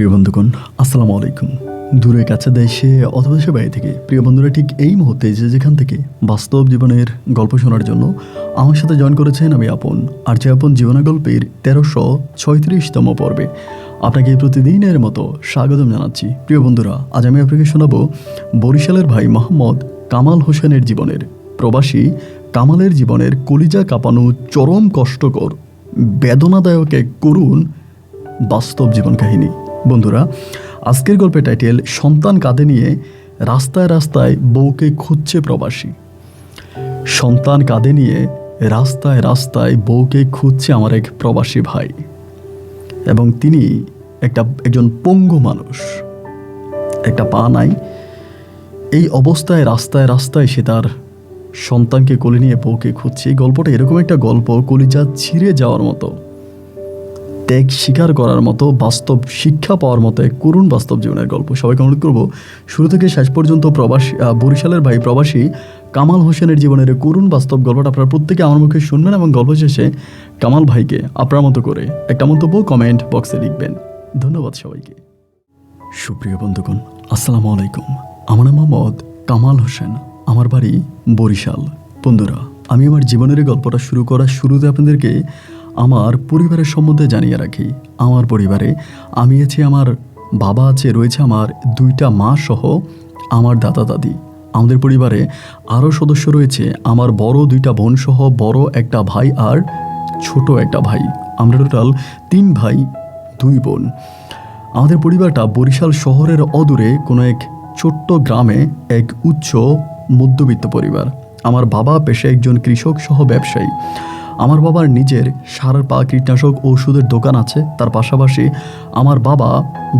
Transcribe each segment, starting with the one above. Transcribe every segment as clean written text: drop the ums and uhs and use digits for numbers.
সুপ্রিয় বন্ধুগণ, আসসালামু আলাইকুম। দূরে কাছে দেশে অথবা দেশের বাইরে থেকে প্রিয় বন্ধুরা ঠিক এই মুহূর্তে যেখান থেকে বাস্তব জীবনের গল্প শোনার জন্য আমার সাথে জয়েন করেছেন আমি আপন। আর যে আপন জীবনা গল্পের 1336তম পর্বে আপনাকে প্রতিদিনের মতো স্বাগতম জানাচ্ছি। প্রিয় বন্ধুরা, আজ আমি আপনাকে শোনাবো বরিশালের ভাই মোহাম্মদ কামাল হোসেনের জীবনের, প্রবাসী কামালের জীবনের কলিজা কাঁপানো, চরম কষ্টকর, বেদনাদায়ক এক করুণ বাস্তব জীবন কাহিনী। বন্ধুরা, আজকের গল্পের টাইটেল সন্তান কাঁধে নিয়ে রাস্তায় রাস্তায় বউকে খুঁজছে প্রবাসী। সন্তান কাঁধে নিয়ে রাস্তায় রাস্তায় বউকে খুঁজছে আমার এক প্রবাসী ভাই, এবং তিনি একজন পঙ্গু মানুষ, একটা পা নাই। এই অবস্থায় রাস্তায় রাস্তায় সে তার সন্তানকে কোলে নিয়ে বউকে খুঁজছে। এই গল্পটা এরকম একটা গল্প, কলিজা ছিঁড়ে যাওয়ার মতো, ত্যাগ স্বীকার করার মতো, বাস্তব শিক্ষা পাওয়ার মতো এক করুণ বাস্তব জীবনের গল্প। সবাইকে অনুরোধ করবো শুরু থেকে শেষ পর্যন্ত বরিশালের ভাই প্রবাসী কামাল হোসেনের জীবনের করুণ বাস্তব গল্পটা আপনারা প্রত্যেকে আমার মুখে শুনবেন, এবং গল্প শেষে কামাল ভাইকে আপনার মতো করে একটা মন্তব্য কমেন্ট বক্সে লিখবেন। ধন্যবাদ সবাইকে। সুপ্রিয় বন্ধুগণ, আসসালামু আলাইকুম। আমার নাম মোহাম্মদ কামাল হোসেন, আমার বাড়ি বরিশাল। বন্ধুরা, আমি আমার জীবনের গল্পটা শুরু করার শুরুতে আপনাদেরকে আমার পরিবারের সম্বন্ধে জানিয়ে রাখি। আমার পরিবারে আমি আছি, আমার বাবা আছে, রয়েছে আমার দুইটা মা সহ আমার দাদা দাদি। আমাদের পরিবারে আরও সদস্য রয়েছে, আমার বড় দুইটা বোন সহ বড় একটা ভাই আর ছোট একটা ভাই। আমরা টোটাল 3 ভাই 2 বোন। আমাদের পরিবারটা বরিশাল শহরের অদূরে কোনো এক ছোট্ট গ্রামে এক উচ্চ মধ্যবিত্ত পরিবার। আমার বাবা পেশায় একজন কৃষক সহ ব্যবসায়ী। আমার বাবার নিজের সার কীটনাশক ওষুধের দোকান আছে। তার পাশাপাশি আমার বাবা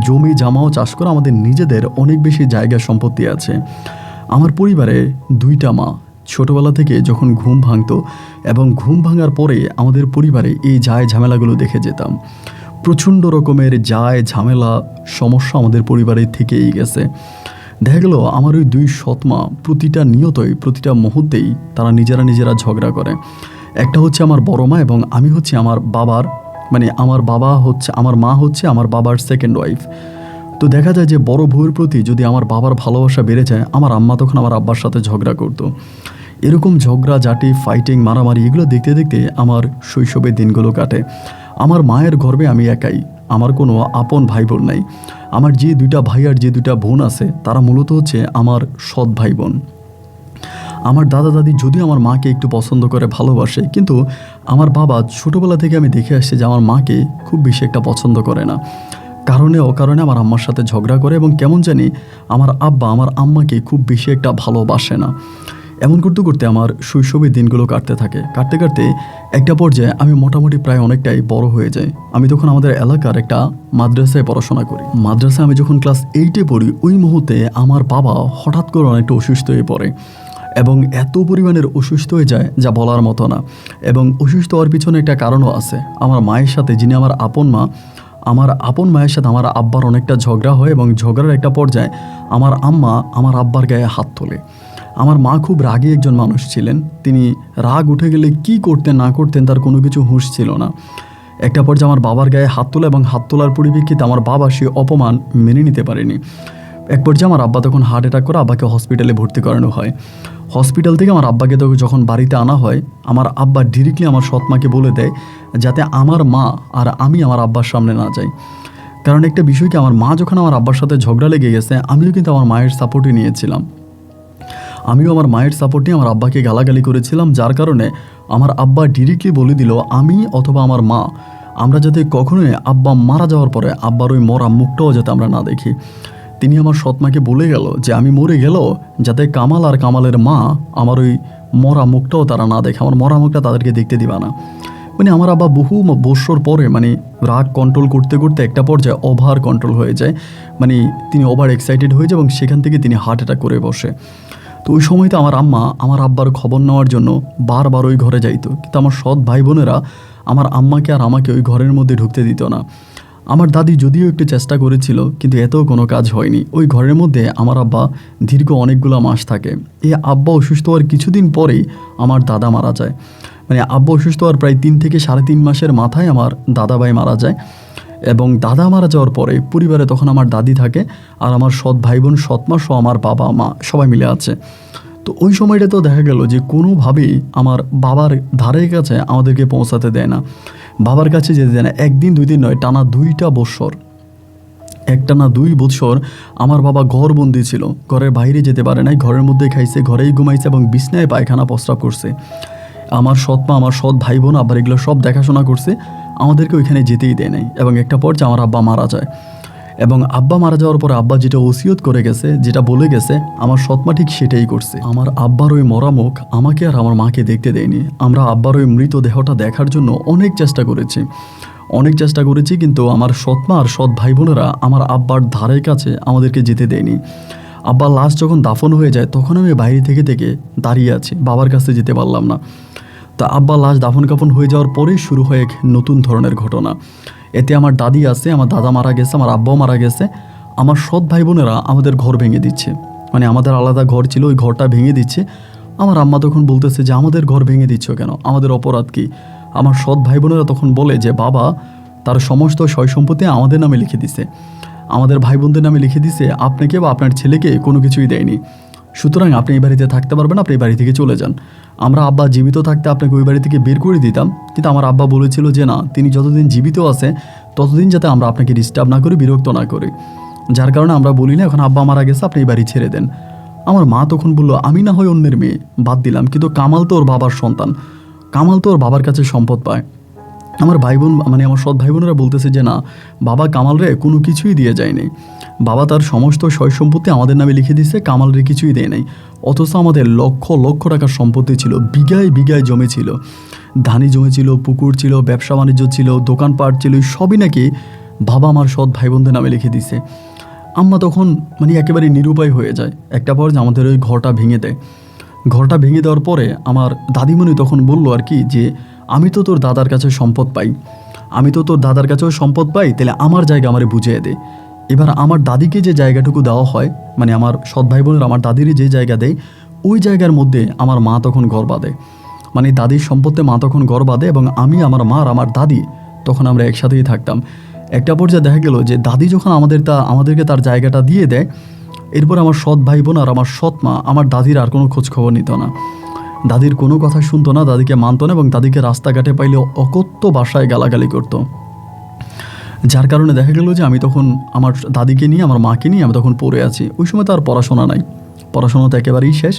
জমি জামাও চাষ করে, আমাদের নিজেদের অনেক বেশি জায়গা সম্পত্তি আছে। আমার পরিবারে 2টা মা। ছোটোবেলা থেকে যখন ঘুম ভাঙতো এবং ঘুম ভাঙার পরে আমাদের পরিবারে এই ঝামেলাগুলো দেখে যেতাম। প্রচণ্ড রকমের ঝামেলা সমস্যা আমাদের পরিবারে থেকেই গেছে। দেখা গেল আমার ওই 2 সৎমা প্রতিটা মুহূর্তেই তারা নিজেরা ঝগড়া করে। একটা হচ্ছে আমার বড় মা, এবং আমি হচ্ছে আমার বাবার, আমার মা হচ্ছে আমার বাবার সেকেন্ড ওয়াইফ। তো দেখা যায় যে বড় বউয়ের প্রতি যদি আমার বাবার ভালোবাসা বেড়ে যায়, আমার আম্মা তখন আমার আব্বার সাথে ঝগড়া করতো। এরকম ঝগড়াঝাটি, ফাইটিং, মারামারি, এগুলো দেখতে দেখতে আমার শৈশবের দিনগুলো কাটে। আমার মায়ের গর্ভে আমি একাই, আমার কোনো আপন ভাই বোন নাই। আমার যে 2টা ভাই আর যে 2টা বোন আছে তারা মূলত হচ্ছে আমার সৎ ভাই বোন। আমার দাদা দাদি যদিও আমার মাকে একটু পছন্দ করে, ভালোবাসে, কিন্তু আমার বাবা ছোটোবেলা থেকে আমি দেখে আসছি যে আমার মাকে খুব বেশি একটা পছন্দ করে না। কারণে অকারণে আমার আম্মার সাথে ঝগড়া করে, এবং কেমন জানি আমার আব্বা আমার আম্মাকে খুব বেশি একটা ভালোবাসে না। এমন করতে করতে আমার শৈশবের দিনগুলো কাটতে কাটতে একটা পর্যায়ে আমি মোটামুটি প্রায় অনেকটাই বড় হয়ে যাই। আমি তখন আমাদের এলাকার একটা মাদ্রাসায় পড়াশোনা করি। মাদ্রাসায় আমি যখন ক্লাস 8-এ পড়ি, ওই মুহূর্তে আমার বাবা হঠাৎ করে অনেকটা অসুস্থ হয়ে পড়ে, এবং এত পরিমাণের অসুস্থ হয়ে যায় যা বলার মতো না। এবং অসুস্থ হওয়ার পিছনে একটা কারণও আছে। আমার মায়ের সাথে, যিনি আমার আপন মা, আমার আপন মায়ের সাথে আমার আব্বার অনেকটা ঝগড়া হয়, এবং ঝগড়ার একটা পর্যায়ে আমার আম্মা আমার আব্বার গায়ে হাত তোলে। আমার মা খুব রাগী একজন মানুষ ছিলেন। তিনি রাগ উঠে গেলে কি করতেন না করতেন তার কোনো কিছু হুঁশ ছিল না। একটা পর্যায়ে আমার বাবার গায়ে হাত তোলা, এবং হাত তোলার পরিপ্রেক্ষিতে আমার বাবা সে অপমান মেনে নিতে পারেনি। এক পর্যায়ে আমার আব্বা তখন হার্ট অ্যাটাক করে আব্বাকে হসপিটালে ভর্তি করানো হয়। হসপিটাল থেকে আমার আব্বাকে যখন বাড়িতে আনা হয়, আমার আব্বা ডিরেক্টলি আমার সৎমাকে বলে দেয় যাতে আমার মা আর আমি আমার আব্বার সামনে না যাই। কারণ একটা বিষয় কি, আমার মা যখন আমার আব্বার সাথে ঝগড়া লেগে গেছে, আমিও কিন্তু আমার মায়ের সাপোর্টই নিয়েছিলাম। আমিও আমার মায়ের সাপোর্ট নিয়ে আমার আব্বাকে গালাগালি করেছিলাম, যার কারণে আমার আব্বা ডিরেক্টলি বলে দিল আমি অথবা আমার মা, আমরা যাতে কখনোই আব্বা মারা যাওয়ার পরে আব্বার ওই মরা মুখটাও যাতে আমরা না দেখি। তিনি আমার সৎমাকে বলে গেল যে আমি মরে গেল যাতে কামাল আর কামালের মা আমার ওই মরা মুখটাও তারা না দেখে, আমার মরা মুখটা তাদেরকে দেখতে দিবা না। মানে আমার আব্বা বহু বৎসর পরে রাগ কন্ট্রোল করতে করতে একটা পর্যায়ে ওভার কন্ট্রোল হয়ে যায়, তিনি ওভার এক্সাইটেড হয়ে যায়, এবং সেখান থেকে তিনি হার্ট অ্যাটাক করে বসে। তো ওই সময়তে আমার আম্মা আমার আব্বার খবর নেওয়ার জন্য বারবার ওই ঘরে যাইতো, কিন্তু আমার সৎ ভাই বোনেরা আমার আম্মাকে আর আমাকে ওই ঘরের মধ্যে ঢুকতে দিত না। আমার দাদি যদিও একটু চেষ্টা করেছিল, কিন্তু এতেও কোনো কাজ হয়নি। ওই ঘরের মধ্যে আমার আব্বা দীর্ঘ অনেকগুলো মাস থাকে। এই আব্বা অসুস্থ হওয়ার কিছুদিন পরেই আমার দাদা মারা যায়। আব্বা অসুস্থ হওয়ার প্রায় 3 থেকে 3.5 মাসের মাথায় আমার দাদা ভাই মারা যায়। এবং দাদা মারা যাওয়ার পরে পরিবারে তখন আমার দাদি থাকে, আর আমার সৎ ভাই বোন, সৎ মা সহ আমার বাবা মা সবাই মিলে আছে। তো ওই সময়টা তো দেখা গেল যে কোনোভাবেই আমার বাবার ধারে কাছে আমাদেরকে পৌঁছাতে দেয় না, বাবার কাছে যেতে দেয় না। একদিন 2 দিন নয়, টানা 2টা বৎসর, একটানা 2 বৎসর আমার বাবা ঘরবন্দি ছিল, ঘরের বাইরে যেতে পারে নাই, ঘরের মধ্যে খাইছে, ঘরেই ঘুমাইছে এবং বিছনায় পায়খানা প্রস্রাব করছে। আমার সৎ মা, আমার সৎ ভাই বোন আবার এগুলো সব দেখাশোনা করছে, আমাদেরকে ওইখানে যেতেই দেয় নাই। এবং একটা পর্যায়ে আমার আব্বা মারা যায়, এবং আব্বা মারা যাওয়ার পরে আব্বা যেটা ওসিয়ত করে গেছে, যেটা বলে গেছে, আমার সৎমা ঠিক সেটাই করছে। আমার আব্বার ওই মরা মুখ আমাকে আর আমার মাকে দেখতে দেয়নি। আমরা আব্বার ওই মৃতদেহটা দেখার জন্য অনেক চেষ্টা করেছি, কিন্তু আমার সৎমা আর সৎ ভাই বোনেরা আমার আব্বার ধারের কাছে আমাদেরকে যেতে দেয়নি। আব্বার লাশ যখন দাফন হয়ে যায় তখন আমি বাইরে থেকে দাঁড়িয়ে আছি, বাবার কাছে যেতে পারলাম না। তা আব্বা লাশ দাফন কাফন হয়ে যাওয়ার পরেই শুরু হয় এক নতুন ধরনের ঘটনা। এতে আমার দাদি আছে, আমার দাদা মারা গেছে, আমার আব্বাও মারা গেছে। আমার সৎ ভাই বোনেরা আমাদের ঘর ভেঙে দিচ্ছে, মানে আমাদের আলাদা ঘর ছিল, ওই ঘরটা ভেঙে দিচ্ছে। আমার আম্মা তখন বলতেছে যে আমাদের ঘর ভেঙে দিচ্ছ কেন, আমাদের অপরাধ কী? আমার সৎ ভাই বোনেরা তখন বলে যে বাবা তার সমস্ত সয় সম্পত্তি আমাদের নামে লিখে দিছে, আমাদের ভাই বোনদের নামে লিখে দিছে, আপনাকে বা আপনার ছেলেকে কোনো কিছুই দেয়নি। সুতরাং আপনি এই বাড়িতে থাকতে পারবেন, আপনি এই বাড়ি থেকে চলে যান। আমরা আব্বা জীবিত থাকতে আপনাকে ওই বাড়ি থেকে বের করে দিতাম, কিন্তু আমার আব্বা বলেছিল যে না, তিনি যতদিন জীবিত আছে ততদিন যাতে আমরা আপনাকে ডিস্টার্ব না করি, বিরক্ত না করি। যার কারণে আমরা বলি না, এখন আব্বা মারা গেছে, আপনি এই বাড়ি ছেড়ে দেন। আমার মা তখন বলল আমি না হয় অন্যের মেয়ে, বাদ দিলাম, কিন্তু কামাল তো ওর বাবার সন্তান, কামাল তো ওর বাবার কাছে সম্পদ পায়। আমার ভাই বোন, মানে আমার সৎ ভাই বোনেরা বলতেছে যে না, বাবা কামালরে কোনো কিছুই দিয়ে যায়নি, বাবা তার সমস্ত সয় সম্পত্তি আমাদের নামে লিখে দিয়েছে, কামালরে কিছুই দেয় নাই। অথচ আমাদের লক্ষ লক্ষ টাকার সম্পত্তি ছিল, বিঘায় বিঘায় জমি ছিল, ধানি জমি ছিল, পুকুর ছিল, ব্যবসা বাণিজ্য ছিল, দোকানপাট ছিল, সবই নাকি বাবা আমার সৎ ভাই বোনদের নামে লিখে দিছে। আম্মা তখন মানে একেবারে নিরুপায় হয়ে যায়। একটা পর্যায়ে আমাদের ওই ঘরটা ভেঙে দেয়। ঘরটা ভেঙে দেওয়ার পরে আমার দাদিমণি তখন বলল আর কি যে আমি তো তোর দাদার কাছে সম্পদ পাই, তাহলে আমার জায়গা আমারে বুঝিয়ে দে। এবার আমার দাদিকে যে জায়গাটুকু দেওয়া হয়, মানে আমার সৎ ভাই বোনের আমার দাদিরই যে জায়গা দেয়, ওই জায়গার মধ্যে আমার মা তখন ঘর বাঁধে, মানে দাদির সম্পত্তি মা তখন ঘর বাঁধে, এবং আমি, আমার মা আর আমার দাদি তখন আমরা একসাথেই থাকতাম। একটা পর্যায়ে দেখা গেল যে দাদি যখন আমাদেরকে তার জায়গাটা দিয়ে দেয়, এরপর আমার সৎ ভাই বোন আর আমার সৎ মা আমার দাদির আর কোনো খোঁজ খবর নিত না, দাদির কোনো কথা শুনতো না, দাদিকে মানতো না, এবং দাদিকে রাস্তাঘাটে পাইলে অকথ্য ভাষায় গালাগালি করতো। যার কারণে দেখা গেল যে আমি তখন আমার দাদিকে নিয়ে, আমার মাকে নিয়ে আমি তখন পড়ে আছি। ওই সময় তো আর পড়াশোনা নাই, পড়াশোনা তো একেবারেই শেষ।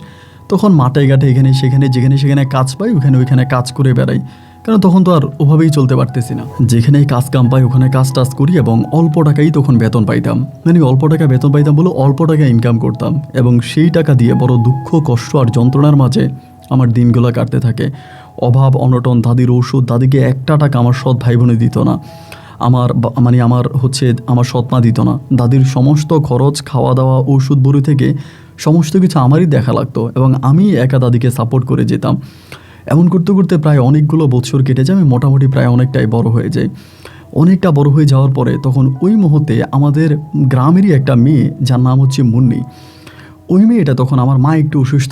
তখন মাঠে ঘাটে এখানে সেখানে যেখানে সেখানে কাজ পাই ওইখানে কাজ করে বেড়াই, কারণ তখন তো আর ওভাবেই চলতে পারতেছি না। যেখানেই কাজ কাম পাই ওখানে কাজ টাজ করি, এবং অল্প টাকাই তখন বেতন পাইতাম, মানে অল্প টাকা বেতন পাইতাম বলে অল্প টাকা ইনকাম করতাম, এবং সেই টাকা দিয়ে বড় দুঃখ, কষ্ট আর যন্ত্রণার মাঝে আমার দিনগুলো কাটতে থাকে। অভাব অনটন, দাদির ওষুধ, দাদিকে একটা টাকা আমার সৎ ভাই বোনে দিত না, আমার সৎ মা দিত না। দাদির সমস্ত খরচ, খাওয়া দাওয়া, ওষুধ বড়ি থেকে সমস্ত কিছু আমারই দেখা লাগতো, এবং আমি একা দাদিকে সাপোর্ট করে যেতাম। এমন করতে করতে প্রায় অনেকগুলো বছর কেটে যায়, আমি মোটামুটি প্রায় অনেকটাই বড় হয়ে যাই। অনেকটা বড় হয়ে যাওয়ার পরে তখন ওই মুহূর্তে আমাদের গ্রামেরই একটা মেয়ে, যার নাম হচ্ছে মুন্নি, ওই মেয়েটা তখন আমার মা একটু অসুস্থ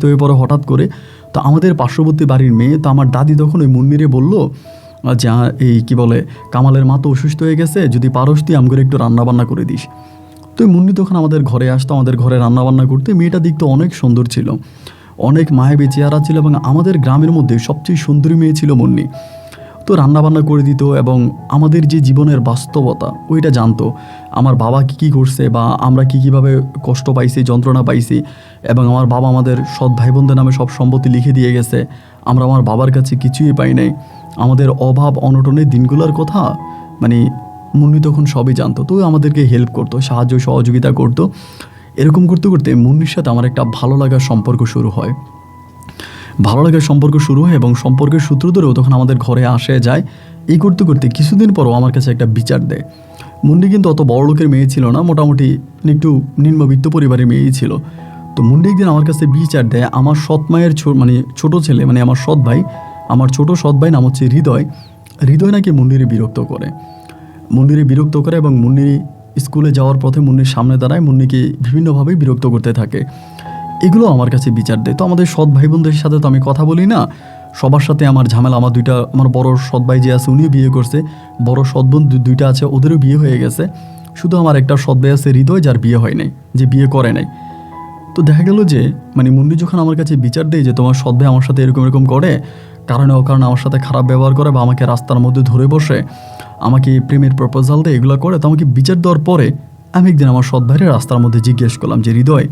হয়ে পড়ে হঠাৎ করে। তো আমাদের পার্শ্ববর্তী বাড়ির মেয়ে, তো আমার দাদি তখন ওই মুন্নিরে বলল যে এই কি বলে, কামালের মা তো অসুস্থ হয়ে গেছে, যদি পারস তুই আমগরে একটু রান্নাবান্না করে দিস। তো ওই মুন্নি তখন আমাদের ঘরে আসতো, আমাদের ঘরে রান্নাবান্না করতে। মেয়েটা দেখতে অনেক সুন্দর ছিল, অনেক মায়াবী চেহারা ছিল, এবং আমাদের গ্রামের মধ্যে সবচেয়ে সুন্দরী মেয়ে ছিল মুন্নি। তো রান্নাবান্না করে দিত, এবং আমাদের যে জীবনের বাস্তবতা ওইটা জানতো, আমার বাবা কী করছে বা আমরা কীভাবে কষ্ট পাইছি, যন্ত্রণা পাইছি, এবং আমার বাবা আমাদের সৎ ভাই বোনদের নামে সব সম্পত্তি লিখে দিয়ে গেছে, আমরা আমার বাবার কাছে কিছুই পাই নাই, আমাদের অভাব অনটনের দিনগুলোর কথা মানে মুন্নি তখন সবই জানতো। তো আমাদেরকে হেল্প করতো, সাহায্য সহযোগিতা করতো। এরকম করতে করতে মুন্নির সাথে আমার একটা ভালো লাগার সম্পর্ক শুরু হয়, এবং সম্পর্কের সূত্র ধরেও তখন আমাদের ঘরে আসে যায়। এই করতে করতে কিছুদিন পরও আমার কাছে একটা বিচার দেয়। মুন্নি কিন্তু অত বড় লোকের মেয়ে ছিল না, মোটামুটি একটু নিম্নবিত্ত পরিবারের মেয়েই ছিল। তো মুন্নি একদিন আমার কাছে বিচার দেয়, আমার সৎ মায়ের ছোট ছেলে, মানে আমার ছোট সৎ ভাই নাম হচ্ছে হৃদয় নাকি মুন্নিরে বিরক্ত করে, এবং মুন্নির স্কুলে যাওয়ার পথে মুন্নির সামনে দাঁড়ায়, মুন্নিকে বিভিন্নভাবেই বিরক্ত করতে থাকে। এগুলো আমার কাছে বিচার দেয়। তো আমাদের সৎ ভাই বোনদের সাথে তো আমি কথা বলি না, সবার সাথে আমার ঝামেলা। আমার বড় সৎ ভাই যে আছে উনিও বিয়ে করছে, বড় সৎ বোন দুইটা আছে ওদেরও বিয়ে হয়ে গেছে। শুধু আমার একটা সৎ ভাই আছে হৃদয়, যার বিয়ে হয় নাই, যে বিয়ে করে নাই। তো দেখা গেল যে মানে মুন্নি যখন আমার কাছে বিচার দেয় যে তোমার সৎ ভাই আমার সাথে এরকম এরকম করে, কারণে অকারণে আমার সাথে খারাপ ব্যবহার করে বা আমাকে রাস্তার মধ্যে ধরে বসে আমাকে প্রেমের প্রপোজাল দেয়, এগুলো করে, তো আমাকে বিচার দেওয়ার পরে আমি একদিন আমার সৎ ভাইয়ের রাস্তার মধ্যে জিজ্ঞেস করলাম যে হৃদয়,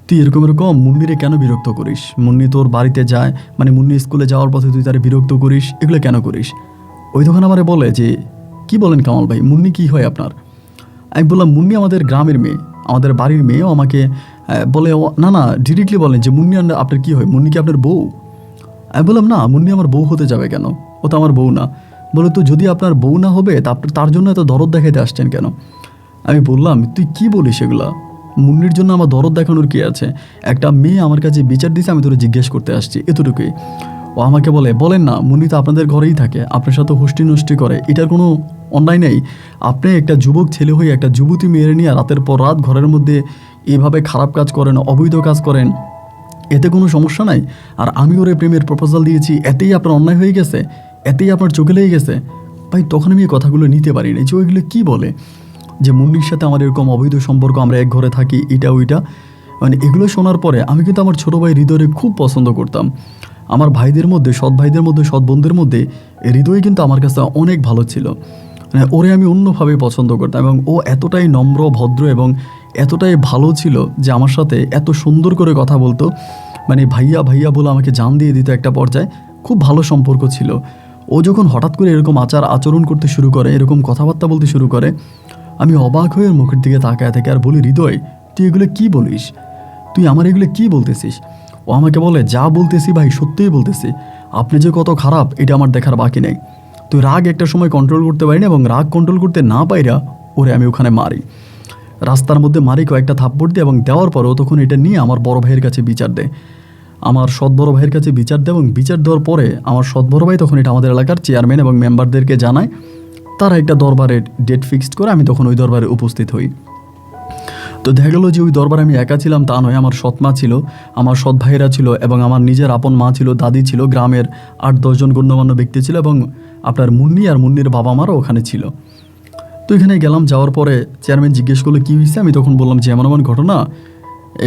তুই এরকম এরকম মুন্নিরে কেন বিরক্ত করিস? মুন্নি তোর বাড়িতে যায়, মানে মুন্নি স্কুলে যাওয়ার পথে তুই তারে বিরক্ত করিস, এগুলো কেন করিস? ওই তখন আমারে বলে যে কি বলেন কামাল ভাই, মুন্নি কি হয় আপনার? আমি বললাম মুন্নি আমাদের গ্রামের মেয়ে, আমাদের বাড়ির মেয়েও আমাকে বলে না না ডিরেক্টলি বলেন যে মুন্নি আপনার কি হয়, মুন্নি কি আপনার বউ? আমি বললাম না, মুন্নি আমার বউ হতে যাবে কেন, ও তো আমার বউ না। বলে তো যদি আপনার বউ না হবে তার জন্য এত দরদ দেখাইতে আসছেন কেন? আমি বললাম তুই কি বলিস এগুলা? মুন্নির জন্য আমার দরদ দেখানোর কি আছে? একটা মেয়ে আমার কাছে বিচার দিছে, আমি তোরে জিজ্ঞেস করতে আসছি, এতটুকুই। ও আমাকে বলেন না, মুন্নি তো আপনাদের ঘরেই থাকে, আপনার সাথে হোস্টি নষ্টি করে, এটার কোনো অন্যায় নেই। আপনি একটা যুবক ছেলে হয়ে একটা যুবতী মেয়ের নিয়ে রাতের পর রাত ঘরের মধ্যে এভাবে খারাপ কাজ করেন, অবৈধ কাজ করেন, এতে কোনো সমস্যা নাই। আর আমি ওরে প্রেমের প্রপোজাল দিয়েছি, এতেই আপনার অন্যায় হয়ে গেছে, এতেই আপনার চোখে লেগে গেছে। ভাই তখন আমি এই কথাগুলো নিতে পারিনি যে ওইগুলো কী বলে, যে মুন্নির সাথে আমার এরকম অবৈধ সম্পর্ক, আমরা এক ঘরে থাকি, এটা ওইটা। মানে এগুলো শোনার পরে আমি কিন্তু আমার ছোটো ভাই হৃদয়ে খুব পছন্দ করতাম। আমার ভাইদের মধ্যে, সৎ ভাইদের মধ্যে, সৎ বোনদের মধ্যে হৃদয় কিন্তু আমার কাছে অনেক ভালো ছিল। মানে ওরে আমি অন্যভাবে পছন্দ করতাম, এবং ও এতটাই নম্র, ভদ্র এবং এতটাই ভালো ছিল যে আমার সাথে এত সুন্দর করে কথা বলতো। মানে ভাইয়া ভাইয়া বলে আমাকে জান দিয়ে দিত একটা পর্যায়ে, খুব ভালো সম্পর্ক ছিল। ও যখন হঠাৎ করে এরকম আচরণ করতে শুরু করে, এরকম কথাবার্তা বলতে শুরু করে, আমি অবাক হয়ে ওর মুখের দিকে তাকায় থেকে আর বলি, হৃদয় তুই এগুলো কী বলিস? তুই আমার এগুলো কী বলতেছিস? ও আমাকে বলে, যা বলতেছি ভাই সত্যিই বলতেছি, আপনি যে কত খারাপ এটা আমার দেখার বাকি নেই। তুই রাগ একটা সময় কন্ট্রোল করতে পারি না, এবং রাগ কন্ট্রোল করতে না পাইরা ওরে আমি ওখানে মারি, রাস্তার মধ্যে মারি, কয়েকটা থাপ্পড় দিই, এবং দেওয়ার পরেও তখন এটা নিয়ে আমার বড় ভাইয়ের কাছে বিচার দেয়, আমার সৎ বড় ভাইয়ের কাছে বিচার দেয়। এবং বিচার দেওয়ার পরে আমার সৎ বড় ভাই তখন এটা আমাদের এলাকার চেয়ারম্যান এবং মেম্বারদেরকে জানায়, তারা একটা দরবারের ডেট ফিক্সড করে, আমি তখন ওই দরবারে উপস্থিত হই। তো দেখা গেলো যে ওই দরবারে আমি একা ছিলাম তা নয়, আমার সৎ মা ছিল, আমার সৎ ভাইয়েরা ছিল, এবং আমার নিজের আপন মা ছিল, দাদি ছিল, গ্রামের 8-10 জন গণ্যমান্য ব্যক্তি ছিল, এবং আপনার মুন্নি আর মুন্নির বাবা মারও ওখানে ছিল। তো এখানে গেলাম, যাওয়ার পরে চেয়ারম্যান জিজ্ঞেস করলো কী হয়েছে। আমি তখন বললাম যে এমন এমন ঘটনা,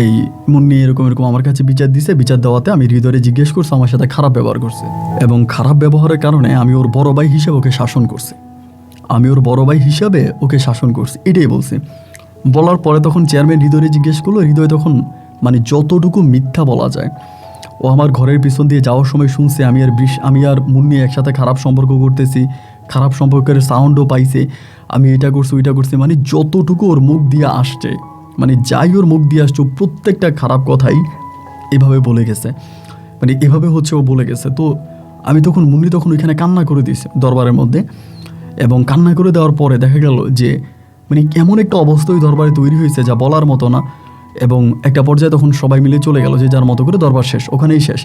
এই মুন্নি এরকম এরকম আমার কাছে বিচার দিছে, বিচার দেওয়াতে আমি হৃদয়ে জিজ্ঞেস করছি, আমার সাথে খারাপ ব্যবহার করছে, এবং খারাপ ব্যবহারের কারণে আমি ওর বড় ভাই হিসেবে ওকে শাসন করছি, এটাই বলছি। বলার পরে তখন চেয়ারম্যান হৃদয়ে জিজ্ঞেস করলো, হৃদয় তখন মানে যতটুকু মিথ্যা বলা যায়, ও আমার ঘরের পিছন দিয়ে যাওয়ার সময় শুনছে আমি আর মুন্নি একসাথে খারাপ সম্পর্ক করতেছি, খারাপ সম্পর্কের সাউন্ডও পাইছে, আমি এটা করছি ওইটা করছি, মানে যতটুকু ওর মুখ দিয়ে আসছে, মানে যাই ওর মুখ দিয়ে আসছে, প্রত্যেকটা খারাপ কথাই এভাবে বলে গেছে, মানে এভাবে হচ্ছে ও বলে গেছে। তো আমি তখন মুন্নি তখন ওইখানে কান্না করে দিয়েছে দরবারের মধ্যে, এবং কান্না করে দেওয়ার পরে দেখা গেল যে মানে এমন একটা অবস্থা ওই দরবারে তৈরি হয়েছে যা বলার মতো না। এবং একটা পর্যায়ে তখন সবাই মিলে চলে গেল, যে যার মতো করে দরবার শেষ, ওখানেই শেষ।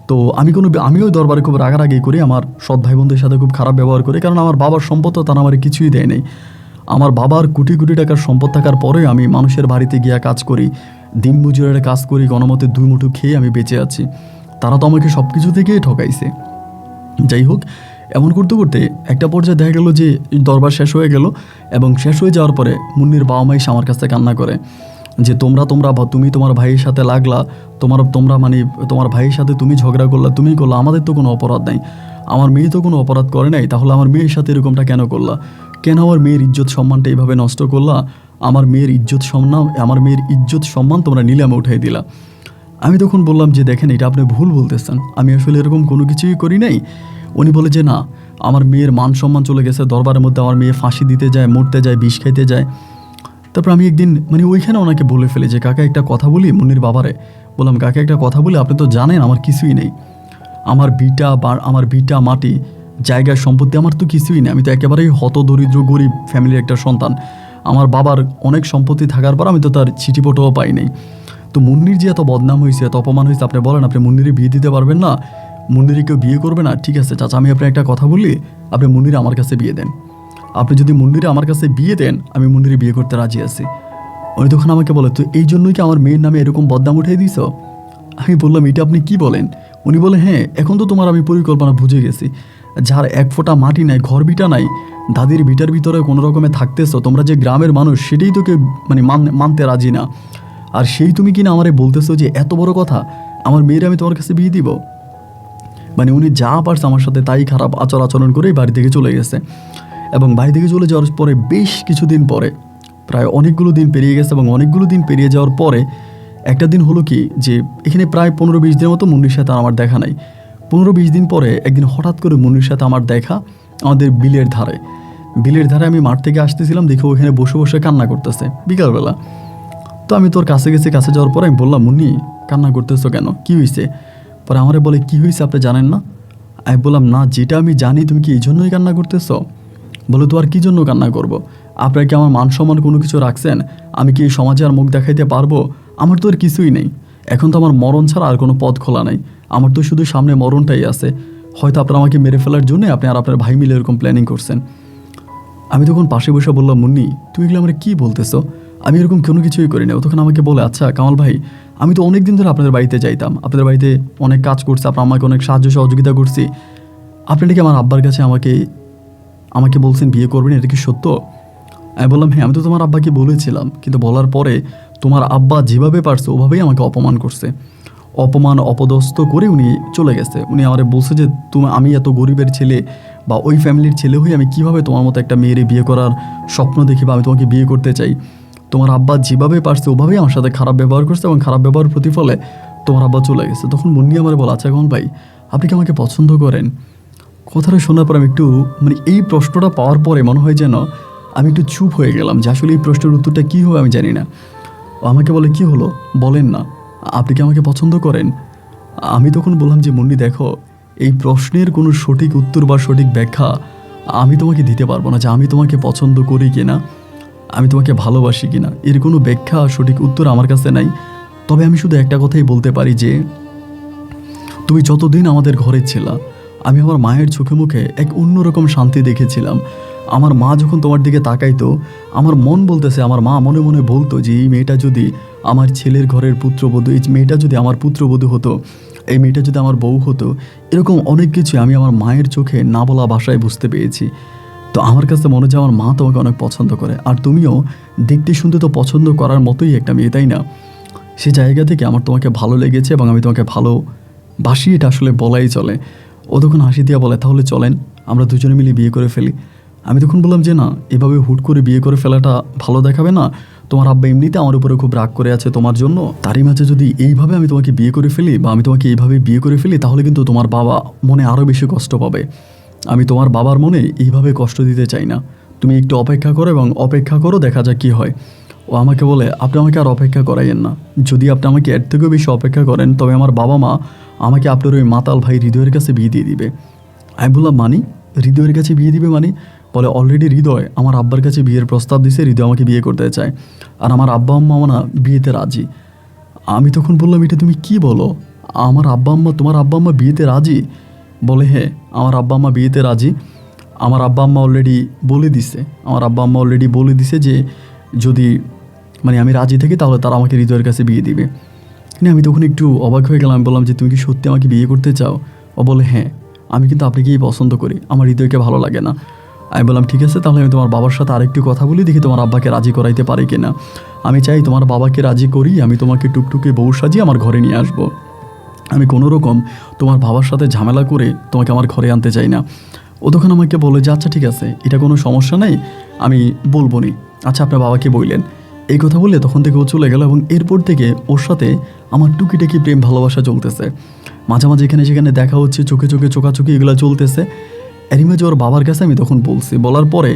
তো আমি ওই দরবারে খুব রাগারাগি করি, আমার সৎ ভাই বোনদের সাথে খুব খারাপ ব্যবহার করি, কারণ আমার বাবার সম্পদ তো তারা আমার কিছুই দেয় নেই। আমার বাবার কোটি কোটি টাকার সম্পদ থাকার পরেও আমি মানুষের বাড়িতে গিয়ে কাজ করি, দিন মজুরের কাজ করি, গণমতে 2 মুঠো খেয়ে আমি বেঁচে আছি, তারা তো আমাকে সব কিছু থেকেই ঠকাইছে। যাই হোক, এমন করতে করতে একটা পর্যায়ে দেখা গেল যে দরবার শেষ হয়ে গেল, এবং শেষ হয়ে যাওয়ার পরে মুন্নির বাবা মাই আমার কাছে কান্না করে যে তুমি তোমার ভাইয়ের সাথে লাগলা, তোমার ভাইয়ের সাথে তুমি ঝগড়া করলা, তুমি করলা, আমাদের তো কোনো অপরাধ নাই, আমার মেয়ে তো কোনো অপরাধ করে নাই, তাহলে আমার মেয়ের সাথে এরকমটা কেন করলা, কেন আমার মেয়ের ইজ্জত সম্মানটা এইভাবে নষ্ট করলা, আমার মেয়ের ইজ্জত সম্মান তোমরা নিলামে উঠাই দিলা। আমি তখন বললাম যে দেখেন, এটা আপনি ভুল বলতেছেন, আমি আসলে এরকম কোনো কিছুই করি নাই। উনি বলে যে না, আমার মেয়ের মান সম্মান চলে গেছে, দরবারের মধ্যে আমার মেয়ে ফাঁসি দিতে যায়, মরতে যায়, বিষ খাইতে যায়। তারপর আমি একদিন মানে ওইখানে ওনাকে বলে ফেলি যে কাকা একটা কথা বলি, মুন্নির বাবারে বললাম, কাকা একটা কথা বলি, আপনি তো জানেন আমার কিছুই নেই, আমার ভিটা মাটি জায়গা সম্পত্তি আমার তো কিছুই নেই, আমি তো একেবারেই হতদরিদ্র গরিব ফ্যামিলির একটা সন্তান, আমার বাবার অনেক সম্পত্তি থাকার পর আমি তো তার চিঠিপটও পাই নাই। তো মুন্নির যে এত বদনাম হয়েছে, এত অপমান হয়েছে, আপনি বলেন আপনি মুন্নিরে বিয়ে দিতে পারবেন না, মুন্নিরে কেউ বিয়ে করবে না? ঠিক আছে চাচা, আমি আপনার একটা কথা বলি, আপনি মুন্নিরে আমার কাছে বিয়ে দেন, আপনি যদি মুন্নিরে আমার কাছে বিয়ে দেন, আমি মুন্নিরে বিয়ে করতে রাজি আছি। উনি তখন আমাকে বলে, তো এই জন্যই কি আমার মেয়ের নামে এরকম বদনাম উঠিয়ে দিছ? আমি বললাম, এটা আপনি কি বলেন? উনি বলে, হ্যাঁ এখন তো তোমার আমি পরিকল্পনা বুঝে গেছি, যার এক ফোঁটা মাটি নাই, ঘর ভিটা নাই, দাদির ভিটার ভিতরে কোনো রকমে থাকতেছো, তোমরা যে গ্রামের মানুষ সেটাই তোকে মানে মানতে রাজি না, আর সেই তুমি কিনা আমারে বলতেছো যে এত বড় কথা, আমার মেয়ের আমি তোমার কাছে বিয়ে দিব। মানে উনি যা পারছে আমার সাথে তাই খারাপ আচরণ করে বাড়ি থেকে চলে গেছে। এবং বাড়ি থেকে চলে যাওয়ার পরে বেশ কিছুদিন পরে, প্রায় অনেকগুলো দিন পেরিয়ে গেছে, এবং অনেকগুলো দিন পেরিয়ে যাওয়ার পরে একটা দিন হলো কি যে এখানে প্রায় 15-20 দিনের মতো মুন্নির সাথে আমার দেখা নাই। 15-20 দিন পরে একদিন হঠাৎ করে মুন্নির সাথে আমার দেখা আমাদের বিলের ধারে আমি মাঠ থেকে আসতেছিলাম, দেখে ওখানে বসে বসে কান্না করতেছে বিকালবেলা। তো আমি তোর কাছে গেছি, কাছে যাওয়ার পরে আমি বললাম, মুন্নি কান্না করতেছো কেন, কী হয়েছে? পরে আমারে বলে, কী হয়েছে আপনি জানেন না? আমি বললাম, না যেটা আমি জানি, তুমি কি এই জন্যই কান্না করতেছো? বলে, তো আর কী জন্য কান্না করব? আপনার কি আমার মান সম্মান কোনো কিছু রাখছেন? আমি কি এই সমাজে আর মুখ দেখাইতে পারবো? আমার তো আর কিছুই নেই, এখন তো আমার মরণ ছাড়া আর কোনো পথ খোলা নাই, আমার তো শুধু সামনে মরণটাই আছে। হয়তো আপনারা আমাকে মেরে ফেলার জন্য আপনি আর আপনার ভাই মিলে এরকম প্ল্যানিং করছেন। আমি তখন পাশে বসে বললাম, মুন্নি তুমি এগুলো আমরা কী বলতেছো? আমি এরকম কোনো কিছুই করি না। ও তখন আমাকে বলে, আচ্ছা কামাল ভাই, আমি তো অনেক দিন ধরে আপনাদের বাড়িতে যাইতাম, আপনাদের বাড়িতে অনেক কাজ করছে, আপনার আমাকে অনেক সাহায্য সহযোগিতা করছি, আপনি নাকি আমার আব্বার কাছে আমাকে বলছেন বিয়ে করবেন, এটা কি সত্য? আমি বললাম, হ্যাঁ আমি তো তোমার আব্বাকে বলেছিলাম, কিন্তু বলার পরে তোমার আব্বা যেভাবে পারছে ওভাবেই আমাকে অপমান করছে, অপদস্থ করে উনি চলে গেছে। উনি আমারে বলছে যে আমি এত গরিবের ছেলে বা ওই ফ্যামিলির ছেলে হয়ে আমি কিভাবে তোমার মতো একটা মেয়েরে বিয়ে করার স্বপ্ন দেখি বা আমি তোমাকে বিয়ে করতে চাই। তোমার আব্বা যেভাবে পারছে ওভাবেই আমার সাথে খারাপ ব্যবহার করছে, এবং খারাপ ব্যবহার প্রতিফলে তোমার আব্বা চলে গেছে। তখন মুন্নি আমার বলে, আচ্ছা কমল ভাই, আপনি কি আমাকে পছন্দ করেন? কথাটা শোনার পর আমি একটু মানে এই প্রশ্নটা পাওয়ার পরে মনে হয় যেন আমি একটু চুপ হয়ে গেলাম, যে আসলে এই প্রশ্নের উত্তরটা কী হবে আমি জানি না। ও আমাকে বলে, কি হলো বলেন না, আপনি কি আমাকে পছন্দ করেন? আমি তখন বললাম যে, মুন্নি দেখো, এই প্রশ্নের কোনো সঠিক উত্তর বা সঠিক ব্যাখ্যা আমি তোমাকে দিতে পারবো না, যে আমি তোমাকে পছন্দ করি কিনা, আমি তোমাকে ভালোবাসি কিনা, এর কোনো ব্যাখ্যা সঠিক উত্তর আমার কাছে নাই। তবে আমি শুধু একটা কথাই বলতে পারি যে তুমি যতদিন আমাদের ঘরে ছিলা, আমি আমার মায়ের চোখে মুখে এক অন্যরকম শান্তি দেখেছিলাম। আমার মা যখন তোমার দিকে তাকাইতো, আমার মন বলতেছে, আমার মা মনে মনে বলতো যে এই মেয়েটা যদি আমার ছেলের ঘরের পুত্রবধূ, এই মেয়েটা যদি আমার পুত্রবধূ হতো, এই মেয়েটা যদি আমার বউ হতো, এরকম অনেক কিছু আমি আমার মায়ের চোখে না বলা ভাষায় বুঝতে পেরেছি। তো আমার কাছে মনে হয় আমার মা তোমাকে অনেক পছন্দ করে, আর তুমিও দেখতে শুনতে তো পছন্দ করার মতোই একটা মেয়ে, তাই না? সে জায়গা থেকে আমার তোমাকে ভালো লেগেছে, এবং আমি তোমাকে ভালোবাসি, এটা আসলে বলাই চলে। ও তখন হাসি দিয়া বলে, তাহলে চলেন আমরা দুজনে মিলে বিয়ে করে ফেলি। আমি তখন বললাম যে না, এভাবে হুট করে বিয়ে করে ফেলাটা ভালো দেখাবে না। তোমার আব্বা এমনিতে আমার উপরে খুব রাগ করে আছে তোমার জন্য, তারই মাঝে যদি এইভাবে আমি তোমাকে বিয়ে করে ফেলি বা আমি তোমাকে এইভাবে বিয়ে করে ফেলি, তাহলে কিন্তু তোমার বাবা মনে আরও বেশি কষ্ট পাবে। আমি তোমার বাবার মনে এইভাবে কষ্ট দিতে চাই না। তুমি একটু অপেক্ষা করো, এবং অপেক্ষা করো, দেখা যাক কী হয়। ও আমাকে বলে, আপনি আমাকে আর অপেক্ষা করাইয়েন না, যদি আপনি আমাকে এর থেকেও বেশি অপেক্ষা করেন তবে আমার বাবা মা আমাকে আপনার ওই মাতাল ভাই হৃদয়ের কাছে বিয়ে দিয়ে দিবে। আমি বললাম, মানি হৃদয়ের কাছে বিয়ে দিবে মানে? বলে, অলরেডি হৃদয় আমার আব্বার কাছে বিয়ের প্রস্তাব দিছে, হৃদয় আমাকে বিয়ে করতে চায়, আর আমার আব্বা আম্মা না বিয়েতে রাজি। আমি তখন বললাম, এটা তুমি কি বলো, তোমার আব্বা আম্মা বিয়েতে রাজি? বলে, হ্যাঁ আমার আব্বা আম্মা বিয়েতে রাজি। আমার আব্বা আম্মা অলরেডি বলে দিছে যে যদি মানে আমি রাজি থাকি তাহলে তারা আমাকে হৃদয়ের কাছে বিয়ে দিবে। মানে আমি তখন একটু অবাক হয়ে গেলাম। আমি বললাম যে, তুমি কি সত্যি আমাকে বিয়ে করতে চাও? ও বলে, হ্যাঁ আমি কিন্তু আপনাকেই পছন্দ করি, আমার হৃদয়কে ভালো লাগে না। আমি বললাম, ঠিক আছে, তাহলে আমি তোমার বাবার সাথে আরেকটু কথা বলি, দেখি তোমার আব্বাকে রাজি করাইতে পারি কিনা। আমি চাই তোমার বাবাকে রাজি করি, আমি তোমাকে টুকটুকে বউ সাজিয়ে আমার ঘরে নিয়ে আসবো। আমি কোনো রকম তোমার বাবার সাথে ঝামেলা করে তোমাকে আমার ঘরে আনতে চাই না। ও তখন আমাকে বলে যে, আচ্ছা ঠিক আছে, এটা কোনো সমস্যা নেই, আমি বলবো নি। আচ্ছা আপনার বাবাকে বললেন। এই কথা বললে তখন থেকে ও চলে গেল, এবং এরপর থেকে ওর সাথে আমার টুকিটাকি প্রেম ভালোবাসা চলতেছে। মাঝে মাঝে এখানে সেখানে দেখা হচ্ছে, চোখে চোখে চোখাচোখি এগুলো চলতেছে। এরই মাঝে ওর বাবার কাছে আমি তখন বলার পরে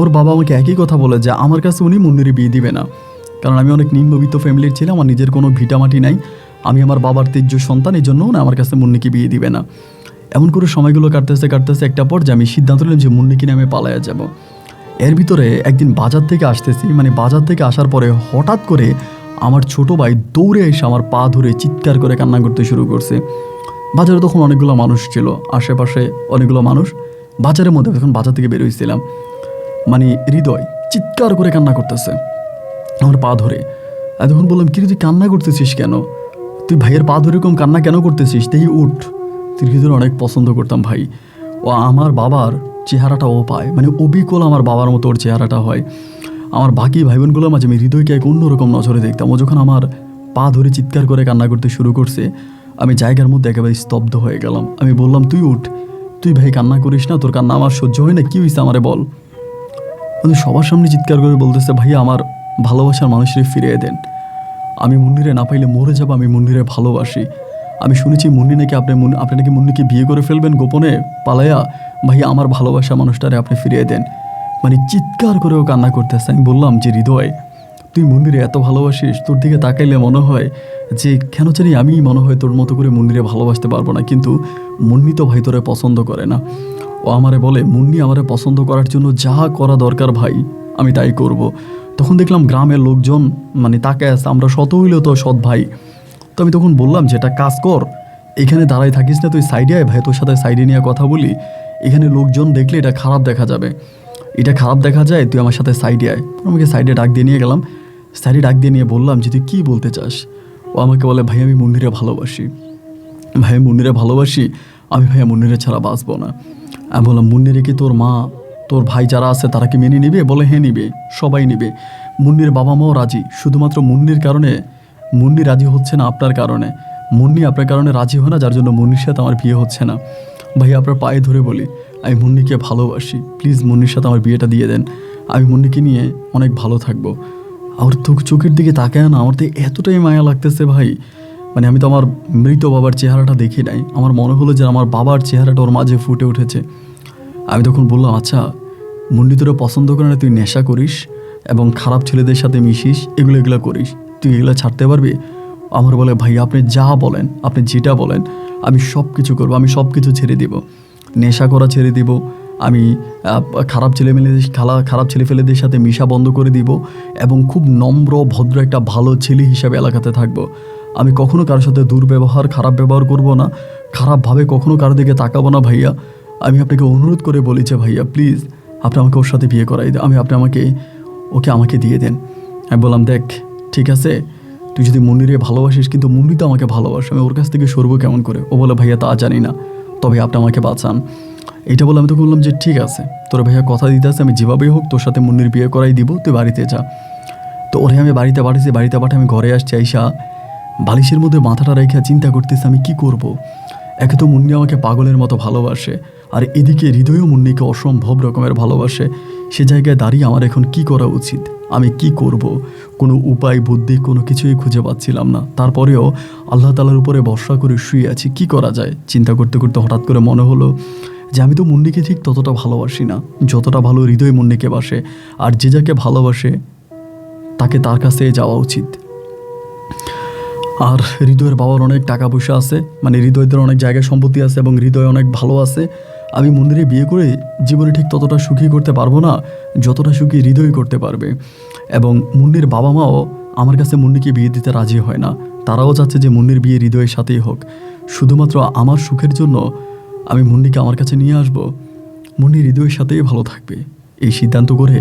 ওর বাবা আমাকে একই কথা বলে যে আমার কাছে উনি মুন্নির বিয়ে দিবে না, কারণ আমি অনেক নিম্নবিত্ত ফ্যামিলির ছিলাম, আমার নিজের কোনো ভিটামাটি নাই, আমি আমার বাবার তেজ্য সন্তান, এই জন্য না আমার কাছে মুন্নিকে বিয়ে দিবে না। এমন করে সময়গুলো কাটতেছে একটা পর্যায়ে আমি সিদ্ধান্ত নিলাম যে মুন্নিকে নিয়ে আমি পালাইয়া যাব। এর ভিতরে একদিন বাজার থেকে আসতেছি, মানে বাজার থেকে আসার পরে হঠাৎ করে আমার ছোট ভাই দৌড়ে এসে আমার পা ধরে চিৎকার করে কান্না করতে শুরু করছে। বাজারে তখন অনেকগুলো মানুষ ছিল, আশেপাশে অনেকগুলো মানুষ, বাজারের মধ্যে তখন বাজার থেকে বেরোইছিলাম, মানে হৃদয় চিৎকার করে কান্না করতেছে আমার পা ধরে। আমি তখন বললাম, কি তুই কান্না করতেছিস কেন? তুই ভাইয়ের পা ধরে এরকম কান্না কেন করতেছিস? দেখি উঠ। দীর্ঘদিন অনেক পছন্দ করতাম ভাই। ও আমার বাবার চেহারাটা ও পায়, মানে অবিকল আমার বাবার মতো ওর চেহারাটা হয়। আমার বাকি ভাই বোনগুলোর মাঝে আমি হৃদয়কে এক অন্যরকম নজরে দেখতাম। ও যখন আমার পা ধরে চিৎকার করে কান্না করতে শুরু করছে, আমি জায়গার মধ্যে একেবারে স্তব্ধ হয়ে গেলাম। আমি বললাম, তুই উঠ, তুই ভাই কান্না করিস না, তোর কান্না আমার সহ্য হয় না, কী হয়েছে আমারে বল। কিন্তু সবার সামনে চিৎকার করে বলতেছে, ভাই আমার ভালোবাসার মানুষরে ফিরিয়ে দেন, আমি মুন্নিরে না পাইলে মরে যাবো, আমি মুন্নিরে ভালোবাসি। আমি শুনেছি মুন্নি নাকি আপনি নাকি মুন্নিকে বিয়ে করে ফেলবেন গোপনে পালাইয়া, ভাই আমার ভালোবাসা মানুষটারে আপনি ফিরিয়ে দেন। মানে চিৎকার করেও কান্না করতেছে। আমি বললাম যে হৃদয়, তুই মুন্নিরে এত ভালোবাসিস, তোর দিকে তাকাইলে মনে হয় যে কেন জানি আমি মনে হয় তোর মতো করে মুন্নিরে ভালোবাসতে পারবো না, কিন্তু মুন্নি তো ভাই তোরে পছন্দ করে না। ও আমারে বলে, মুন্নি আমারে পছন্দ করার জন্য যা করা দরকার ভাই আমি তাই করব। তখন দেখলাম গ্রামের লোকজন মানে তাকায় আছে, আমরা শত হইলেও তো সৎ ভাই। তো আমি তখন বললাম যে একটা কাজ কর, এখানে দাঁড়াই থাকিস না, তুই সাইডে আয়, ভাই তোর সাথে সাইডে নিয়ে কথা বলি, এখানে লোকজন দেখলে এটা খারাপ দেখা যাবে, এটা খারাপ দেখা যায়, তুই আমার সাথে সাইডে আয়। আমাকে সাইডে ডাক দিয়ে নিয়ে গেলাম। সাইডে ডাক দিয়ে নিয়ে বললাম যে তুই কী বলতে চাস। ও আমাকে বলে, ভাই আমি মুন্নিরে ভালোবাসি, ভাই মুন্নিরে ভালোবাসি, আমি ভাইয়া মুন্নিরে ছাড়া বাঁচবো না। আমি বললাম, মুন্নিরে কি তোর মা তোর ভাই যারা আছে তারা কি মেনে নিবে? বলে হ্যাঁ নিবে, সবাই নিবে, মুন্নির বাবা মাও রাজি, শুধুমাত্র মুন্নির কারণে মুন্নি রাজি হচ্ছে না আপনার কারণে, মুন্নি আপনার কারণে রাজি হয় না, যার জন্য মুন্নির সাথে আমার বিয়ে হচ্ছে না। ভাই আপনার পায়ে ধরে বলি, আমি মুন্নিকে ভালোবাসি, প্লিজ মুন্নির সাথে আমার বিয়েটা দিয়ে দেন, আমি মুন্নিকে নিয়ে অনেক ভালো থাকবো। আর চোখের দিকে তাকায় না, আমার তো এতটাই মায়া লাগতেছে ভাই, মানে আমি তো আমার মৃত বাবার চেহারাটা দেখি নাই, আমার মনে হলো যে আমার বাবার চেহারাটা ওর মাঝে ফুটে উঠেছে। আমি তখন বললাম, আচ্ছা মুন্নি তোরা পছন্দ করে না, তুই নেশা করিস এবং খারাপ ছেলেদের সাথে মিশিস, এগুলো করিস, তুই এগুলো ছাড়তে পারবি? আমার বলে, ভাই আপনি যা বলেন, আপনি যেটা বলেন আমি সব কিছু করবো, আমি সব কিছু ছেড়ে দিব, নেশা করা ছেড়ে দিব, আমি খারাপ ছেলেফেলেদের সাথে মিশা বন্ধ করে দিব এবং খুব নম্র ভদ্র একটা ভালো ছেলে হিসাবে এলাকাতে থাকবো। আমি কখনো কারোর সাথে দুর্ব্যবহার খারাপ ব্যবহার করব না, খারাপভাবে কখনো কারো দিকে তাকাবো না। ভাইয়া আমি আপনাকে অনুরোধ করে বলি যে ভাইয়া প্লিজ আপনি আমাকে ওর সাথে বিয়ে করাই দেন, আপনি আমাকে দিয়ে দেন। আমি বললাম, দেখ ঠিক আছে, তুই যদি মুন্নিরে ভালোবাসিস, কিন্তু মুন্নি তো আমাকে ভালোবাসে, আমি ওর কাছ থেকে সরবো কেমন করে? ও বলে, ভাইয়া তা জানি না, তবে আপনি আমাকে বাঁচান। এইটা বলে আমি তো বললাম যে ঠিক আছে, তোর ভাইয়া কথা দিতে আছে, আমি যেভাবেই হোক তোর সাথে মুন্নির বিয়ে করাই দিব, তুই বাড়িতে যা। তো ওরে আমি বাড়িতে পাঠিয়েছি, বাড়িতে পাঠিয়ে আমি ঘরে আসছি, আইসা বালিশের মধ্যে মাথাটা রেখে চিন্তা করতেছি আমি কি করব। একে তো মুন্নি আমাকে পাগলের মতো ভালোবাসে, আর এদিকে হৃদয়ও মুন্নিকে অসম্ভব রকমের ভালোবাসে। সে জায়গায় দাঁড়িয়ে আমার এখন কি করা উচিত, আমি কি করব? কোনো উপায় বুদ্ধি কোনো কিছুই খুঁজে পাচ্ছিলাম না। তারপরেও আল্লাহ তাআলার উপরে ভরসা করে শুয়ে আছি, কি করা যায় চিন্তা করতে করতে হঠাৎ করে মনে হলো যে আমি তো মুন্নিকে ঠিক ততটা ভালোবাসি না যতটা ভালো হৃদয় মুন্নিকে বাসে, আর যে যাকে ভালোবাসে তাকে তার কাছে যাওয়া উচিত। আর হৃদয়ের বাবার অনেক টাকা পয়সা আছে, মানে হৃদয়দের অনেক জায়গায় সম্পত্তি আছে এবং হৃদয় অনেক ভালো আছে। আমি মুন্নিরে বিয়ে করে জীবনে ঠিক ততটা সুখী করতে পারবো না যতটা সুখী হৃদয় করতে পারবে। এবং মুন্নির বাবা মাও আমার কাছে মুন্নিকে বিয়ে দিতে রাজি হয় না, তারাও চাচ্ছে যে মুন্নির বিয়ে হৃদয়ের সাথেই হোক। শুধুমাত্র আমার সুখের জন্য আমি মুন্নিকে আমার কাছে নিয়ে আসব, মুন্নি হৃদয়ের সাথেই ভালো থাকবে। এই সিদ্ধান্ত করে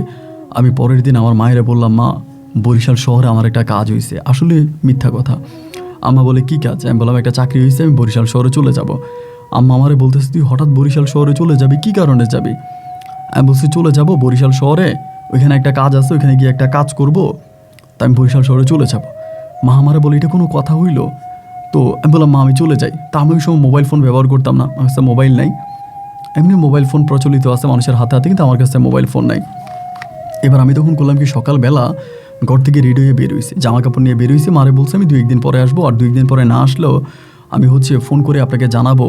আমি পরের দিন আমার মায়েরা বললাম, মা বরিশাল শহরে আমার একটা কাজ হয়েছে। আসলে মিথ্যা কথা। আম্মা বলে, কি কাজ? আমি বললাম, একটা চাকরি হয়েছে, আমি বরিশাল শহরে চলে যাব। আম্মা আমারে বলতেছে, তুই হঠাৎ বরিশাল শহরে চলে যাবি, কি কারণে যাবি? আমি বলছি, চলে যাব বরিশাল শহরে, ওইখানে একটা কাজ আছে, ওইখানে গিয়ে একটা কাজ করব, তাই আমি বরিশাল শহরে চলে যাব। মা আমারে বলে, এটা কোনো কথা হইল? তো আমি বললাম, মা আমি চলে যাই। তা আমি ওই সময় মোবাইল ফোন ব্যবহার করতাম না, আমার কাছে মোবাইল নাই। এমনি মোবাইল ফোন প্রচলিত আছে মানুষের হাতে হাতে, কিন্তু আমার কাছে মোবাইল ফোন নাই। এবার আমি তখন করলাম কি, সকালবেলা ঘর থেকে রেডি হয়ে বের হয়েছি, জামা কাপড় নিয়ে বের হয়েছি। মারে বলছে আমি 2-1 দিন পরে আসবো, আর 2-1 দিন পরে না আসলেও আমি ফোন করে আপনাকে জানাবো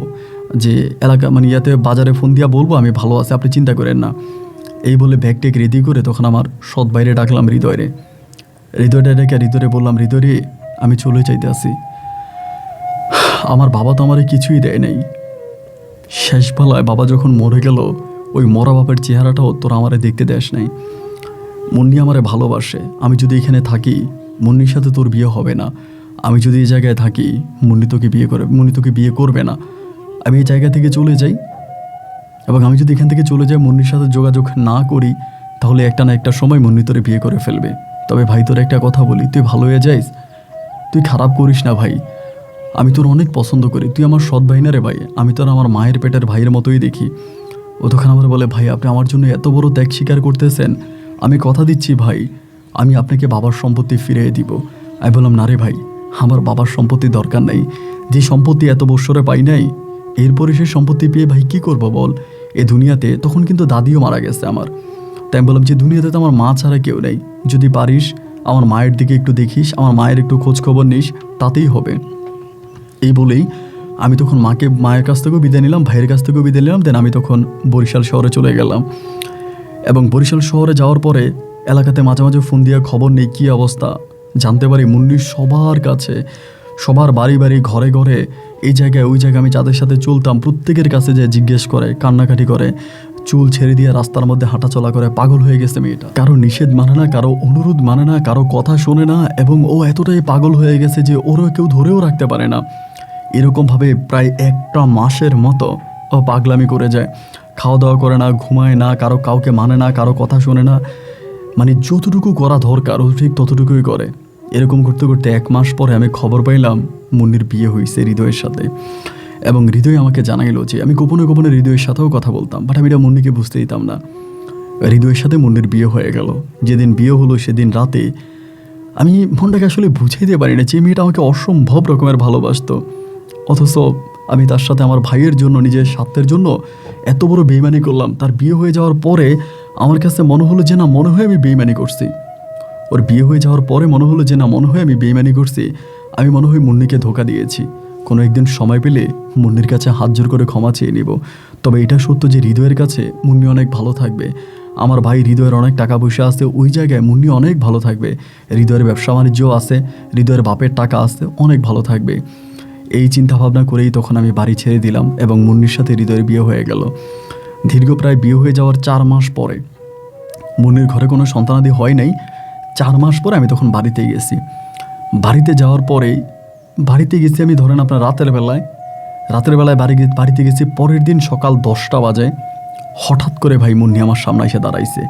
যে এলাকা মানে ইয়াতে বাজারে ফোন দিয়া বলবো আমি ভালো আছি, আপনি চিন্তা করেন না। এই বলে ব্যাগ টেক রেডি করে তখন আমার সৎ বাইরে ডাকলাম হৃদয়টা ডেকে হৃদয়ে বললাম, হৃদয় রে আমি চলে যাইতে আসি। আমার বাবা তো আমারে কিছুই দেয় নাই, শেষবেলায় বাবা যখন মরে গেল, ওই মরা বাবার চেহারাটাও তোরা আমারে দেখতে দেস নাই। মুন্নি আমারে ভালোবাসে, আমি যদি এখানে থাকি মুন্নির সাথে তোর বিয়ে হবে না। আমি যদি এই জায়গায় থাকি মুন্নি তোকে বিয়ে করবে না। আমি এই জায়গা থেকে চলে যাই, এবং আমি যদি এখান থেকে চলে যাই মুন্নির সাথে যোগাযোগ না করি, তাহলে একটা না একটা সময় মুন্নি তোরে বিয়ে করে ফেলবে। তবে ভাই তোর একটা কথা বলি, তুই ভালো হয়ে যাইস, তুই খারাপ করিস না ভাই। আমি তোর অনেক পছন্দ করি, তুই আমার সৎ ভাই না রে ভাই, আমি তোর আমার মায়ের পেটের ভাইয়ের মতোই দেখি। ও তখন আমার বলে, ভাই আপনি আমার জন্য এত বড় ত্যাগ স্বীকার করতেছেন, আমি কথা দিচ্ছি ভাই আমি আপনাকে বাবার সম্পত্তি ফিরিয়ে দিব। আমি বললাম, না রে ভাই, আমার বাবার সম্পত্তি দরকার নেই, যে সম্পত্তি এত বৎসরে পাই নাই, এরপরে সে সম্পত্তি পেয়ে ভাই কী করবো বল, এ দুনিয়াতে তখন কিন্তু দাদিও মারা গেছে আমার। তাই আমি বললাম যে দুনিয়াতে তো আমার মা ছাড়া কেউ নেই, যদি পারিস আমার মায়ের দিকে একটু দেখিস, আমার মায়ের একটু খোঁজ খবর নিস, তাতেই হবে। এই বলেই আমি তখন মায়ের কাছ থেকেও বিদায় নিলাম, ভাইয়ের কাছ থেকেও বিদায় নিলাম। দেন আমি তখন বরিশাল শহরে চলে গেলাম, এবং বরিশাল শহরে যাওয়ার পরে এলাকাতে মাঝে মাঝে ফোন দিয়ে খবর নেই কী অবস্থা, জানতে পারি মুন্নির সবার কাছে, সবার বাড়ি বাড়ি ঘরে ঘরে, এই জায়গায় ওই জায়গায় আমি যাদের সাথে চলতাম প্রত্যেকের কাছে যে জিজ্ঞেস করে, কান্নাকাটি করে, চুল ছেড়ে দিয়ে রাস্তার মধ্যে হাঁটাচলা করে, পাগল হয়ে গেছে মেয়েটা, কারো নিষেধ মানে না, কারো অনুরোধ মানে না, কারো কথা শোনে না, এবং ও এতটাই পাগল হয়ে গেছে যে ওরও কেউ ধরেও রাখতে পারে না। এরকমভাবে প্রায় একটা মাসের মতো ও পাগলামি করে যায়, খাওয়া দাওয়া করে না, ঘুমায় না, কাউকে মানে না, কারো কথা শোনে না, মানে যতটুকু করা দরকার ও ঠিক ততটুকুই করে। এরকম করতে করতে 1 মাস পরে আমি খবর পাইলাম মুন্নির বিয়ে হয়েছে হৃদয়ের সাথে, এবং হৃদয় আমাকে জানাইলো যে, আমি গোপনে গোপনে হৃদয়ের সাথেও কথা বলতাম, বাট আমি এটা মুন্নিকে বুঝতে দিতাম না। হৃদয়ের সাথে মুন্নির বিয়ে হয়ে গেল। যেদিন বিয়ে হলো সেদিন রাতে আমি মনটাকে আসলে বুঝাইতে পারি না যে মেয়েটা আমাকে অসম্ভব রকমের ভালোবাসতো, অথচ আমি তার সাথে আমার ভাইয়ের জন্য, নিজের স্বার্থের জন্য এত বড় বেইমানি করলাম। তার বিয়ে হয়ে যাওয়ার পরে আমার কাছে মনে হলো যে না, মনে হয় আমি বেইমানি করছি। ওর বিয়ে হয়ে যাওয়ার পরে মনে হলো যে না, মনে হয় আমি বেইমানি করছি, আমি মনে হয় মুন্নিকে ধোঁকা দিয়েছি। কোনো একদিন সময় পেলে মুন্নির কাছে হাত জোর করে ক্ষমা চেয়ে নিব। তবে এটা সত্য যে হৃদয়ের কাছে মুন্নি অনেক ভালো থাকবে, আমার ভাই হৃদয়ের অনেক টাকা পয়সা আছে, ওই জায়গায় মুন্নি অনেক ভালো থাকবে, হৃদয়ের ব্যবসা বাণিজ্যও আছে, হৃদয়ের বাপের টাকা আছে, অনেক ভালো থাকবে। এই চিন্তা ভাবনা করেই তখন আমি বাড়ি ছেড়ে দিলাম, এবং মুন্নির সাথে হৃদয়ের বিয়ে হয়ে গেল। দীর্ঘ প্রায় বিয়ে হয়ে যাওয়ার 4 মাস পরে, মুন্নির ঘরে কোনো সন্তানাদি হয় নাই, 4 মাস পরে আমি তখন বাড়িতে গেছি। বাড়িতে যাওয়ার পরেই বাড়িতে গেছি আমি ধরেন আপনার রাতের বেলায় বাড়িতে গেছি। পরের দিন সকাল 10টা বাজে হঠাৎ করে ভাই মুন্নি আমার সামনে এসে দাঁড়াইছে,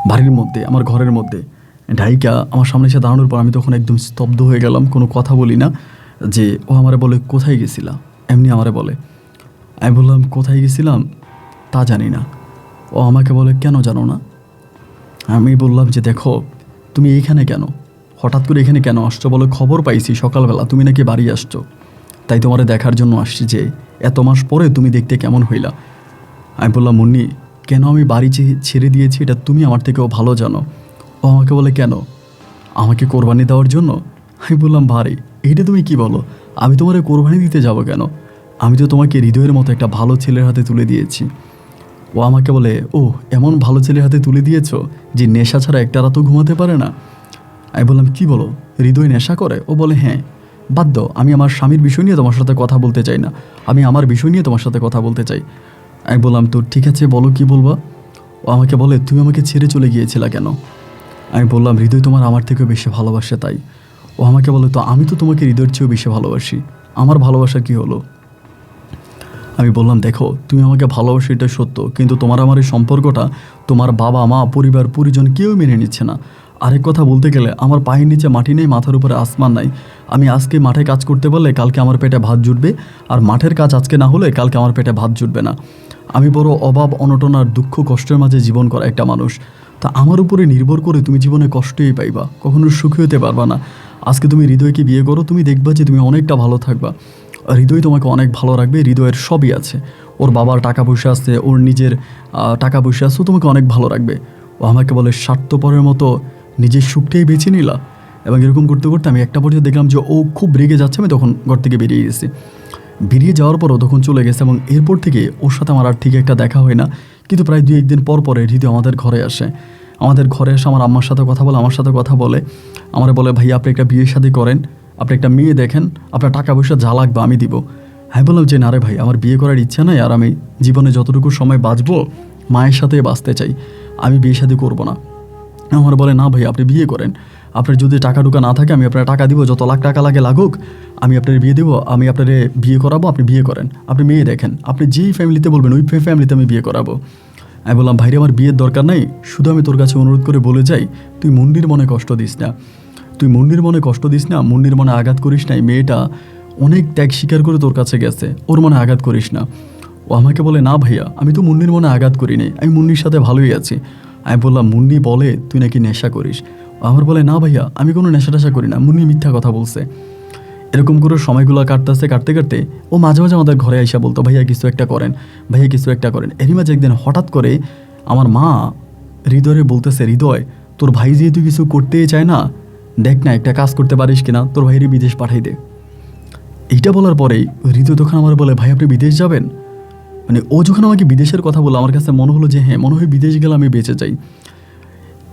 বাড়ির মধ্যে, আমার ঘরের মধ্যে ঢাইকা আমার সামনে এসে দাঁড়ানোর পর আমি তখন একদম স্তব্ধ হয়ে গেলাম, কোনো কথা বলি না। যে ও আমারে বলে, কোথায় গেছিলা, এমনি আমারে বলে। আমি বললাম, কোথায় গেছিলাম তা জানি না। ও আমাকে বলে, কেন জানো না? আমি বললাম যে, দেখো তুমি এইখানে কেন, হঠাৎ করে এখানে কেন আসছো? বলে, খবর পাইছি সকালবেলা তুমি নাকি বাড়ি আসছো, তাই তোমারে দেখার জন্য আসছি যে এত মাস পরে তুমি দেখতে কেমন হইলা। আমি বললাম, মুন্নি কেন আমি বাড়ি ছেড়ে দিয়েছি এটা তুমি আমার থেকেও ভালো জানো। ও আমাকে বলে, কেন? আমাকে কোরবানি দেওয়ার জন্য? আমি বললাম, ভারী এইটা তুমি কি বলো, আমি তোমারে কোরবানি দিতে যাব কেন? আমি তো তোমাকে হৃদয়ের মতো একটা ভালো ছেলের হাতে তুলে দিয়েছি। ও আমাকে বলে, ও এমন ভালো ছেলের হাতে তুলে দিয়েছো যে নেশা ছাড়া একটা রাতও ঘুমাতে পারে না। আমি বললাম, কি বলো, হৃদয় নেশা করে? ও বলে, হ্যাঁ। বাদ দাও, আমি আমার স্বামীর বিষয় নিয়ে তোমার সাথে কথা বলতে চাই না, আমি আমার বিষয় নিয়ে তোমার সাথে কথা বলতে চাই। আমি বললাম, তো ঠিক আছে বলো, কি বলবা? ও আমাকে বলে, তুমি আমাকে ছেড়ে চলে গিয়েছিলা কেন? আমি বললাম, হৃদয় তোমার আমার থেকেও বেশি ভালোবাসে তাই। ও আমাকে বলে, তো আমি তো তোমাকে হৃদয়ের চেয়েও বেশি ভালোবাসি, আমার ভালোবাসা কি হলো? আমি বললাম, দেখো তুমি আমাকে ভালোবাসো এটা সত্য, কিন্তু তোমার আমার এই সম্পর্কটা তোমার বাবা মা পরিবার পরিজন কেউ মেনে নিচ্ছে না। আরেক কথা বলতে গেলে আমার পায়ের নিচে মাটি নেই, মাথার উপরে আসমান নাই। আমি আজকে মাঠে কাজ করতে পারলে কালকে আমার পেটে ভাত জুটবে, আর মাঠের কাজ আজকে না হলে কালকে আমার পেটে ভাত জুটবে না। আমি বড় অভাব অনটন আর দুঃখ কষ্টের মাঝে জীবন করা একটা মানুষ, তা আমার উপরে নির্ভর করে তুমি জীবনে কষ্টই পাইবা, কখনো সুখী হতে পারবা না। আজকে তুমি হৃদয়কে বিয়ে করো, তুমি দেখবা যে তুমি অনেকটা ভালো থাকবা, হৃদয় তোমাকে অনেক ভালো রাখবে, হৃদয়ের সবই আছে, ওর বাবার টাকা পয়সা আছে, ওর নিজের টাকা পয়সা আছে, ও তোমাকে অনেক ভালো রাখবে। ও আমাকে বলে, স্বার্থপরের মতো নিজের সুখটাই বেছে নিলা। এবং এরকম করতে করতে আমি একটা পর্যায়ে দেখলাম যে ও খুব রেগে যাচ্ছে, আমি তখন ঘর থেকে বেরিয়ে গেছি। বেরিয়ে যাওয়ার পরও তখন চলে গেছে, এবং এরপর থেকে ওর সাথে আমার আর ঠিক একটা দেখা হয় না। কিন্তু প্রায় 2-1 দিন পর পরে হৃদয় আমাদের ঘরে আসে, আমার আম্মার সাথে কথা বলে, আমার সাথে কথা বলে, আমার বলে, ভাই আপনি একটা বিয়ে শাদী করেন, আপনি একটা মেয়ে দেখেন, আপনার টাকা পয়সা যা লাগবে আমি দিব। আমি বললাম যে, না রে ভাই, আমার বিয়ে করার ইচ্ছা নাই, আর আমি জীবনে যতটুকু সময় বাঁচবো মায়ের সাথে বাঁচতে চাই, আমি বিয়ে শাদী করবো না। আমার বলে, না ভাই আপনি বিয়ে করেন, আপনার যদি টাকা টুকা না থাকে আমি আপনার টাকা দিব, যত লাখ টাকা লাগে লাগুক, আমি আপনার বিয়ে দেবো, আমি আপনার বিয়ে করাবো, আপনি বিয়ে করেন, আপনি মেয়ে দেখেন, আপনি যেই ফ্যামিলিতে বলবেন ওই ফ্যামিলিতে আমি বিয়ে করাবো। আমি বললাম, ভাইরে আমার বিয়ের দরকার নাই, শুধু আমি তোর কাছে অনুরোধ করে বলে যাই, তুই মুন্নির মনে কষ্ট দিস না, মুন্নির মনে আঘাত করিস না। মেয়েটা অনেক ত্যাগ স্বীকার করে তোর কাছে গেছে, ওর মনে আঘাত করিস না। ও আমাকে বলে, না ভাইয়া, আমি তো মুন্নির মনে আঘাত করিনি, আমি মুন্নির সাথে ভালোই আছি। আমি বললাম, মুন্নি বলে তুই নাকি নেশা করিস। ও আমার বলে, না ভাইয়া, আমি কোনো নেশা টেশা করি না, মুন্নি মিথ্যা কথা বলছে। এরকম করে সময়গুলো কাটতে কাটতে ও মাঝে মাঝে আমাদের ঘরে আইসা বলতো, ভাইয়া কিছু একটা করেন, ভাইয়া কিছু একটা করেন। এরই মাঝে একদিন হঠাৎ করে আমার মা হৃদয়ে বলতেছে, হৃদয়, তোর ভাই যেহেতু কিছু করতেই চায় না, দেখ না একটা কাজ করতে পারিস কিনা, তোর ভাইয়েরই বিদেশ পাঠাই দে। এইটা বলার পরেই হৃদয় তখন আমার বলে, ভাই আপনি বিদেশ যাবেন? মানে ও যখন আমাকে বিদেশের কথা বললো, আমার কাছে মনে হলো যে হ্যাঁ, মনে হয় বিদেশ গেলে আমি বেঁচে যাই।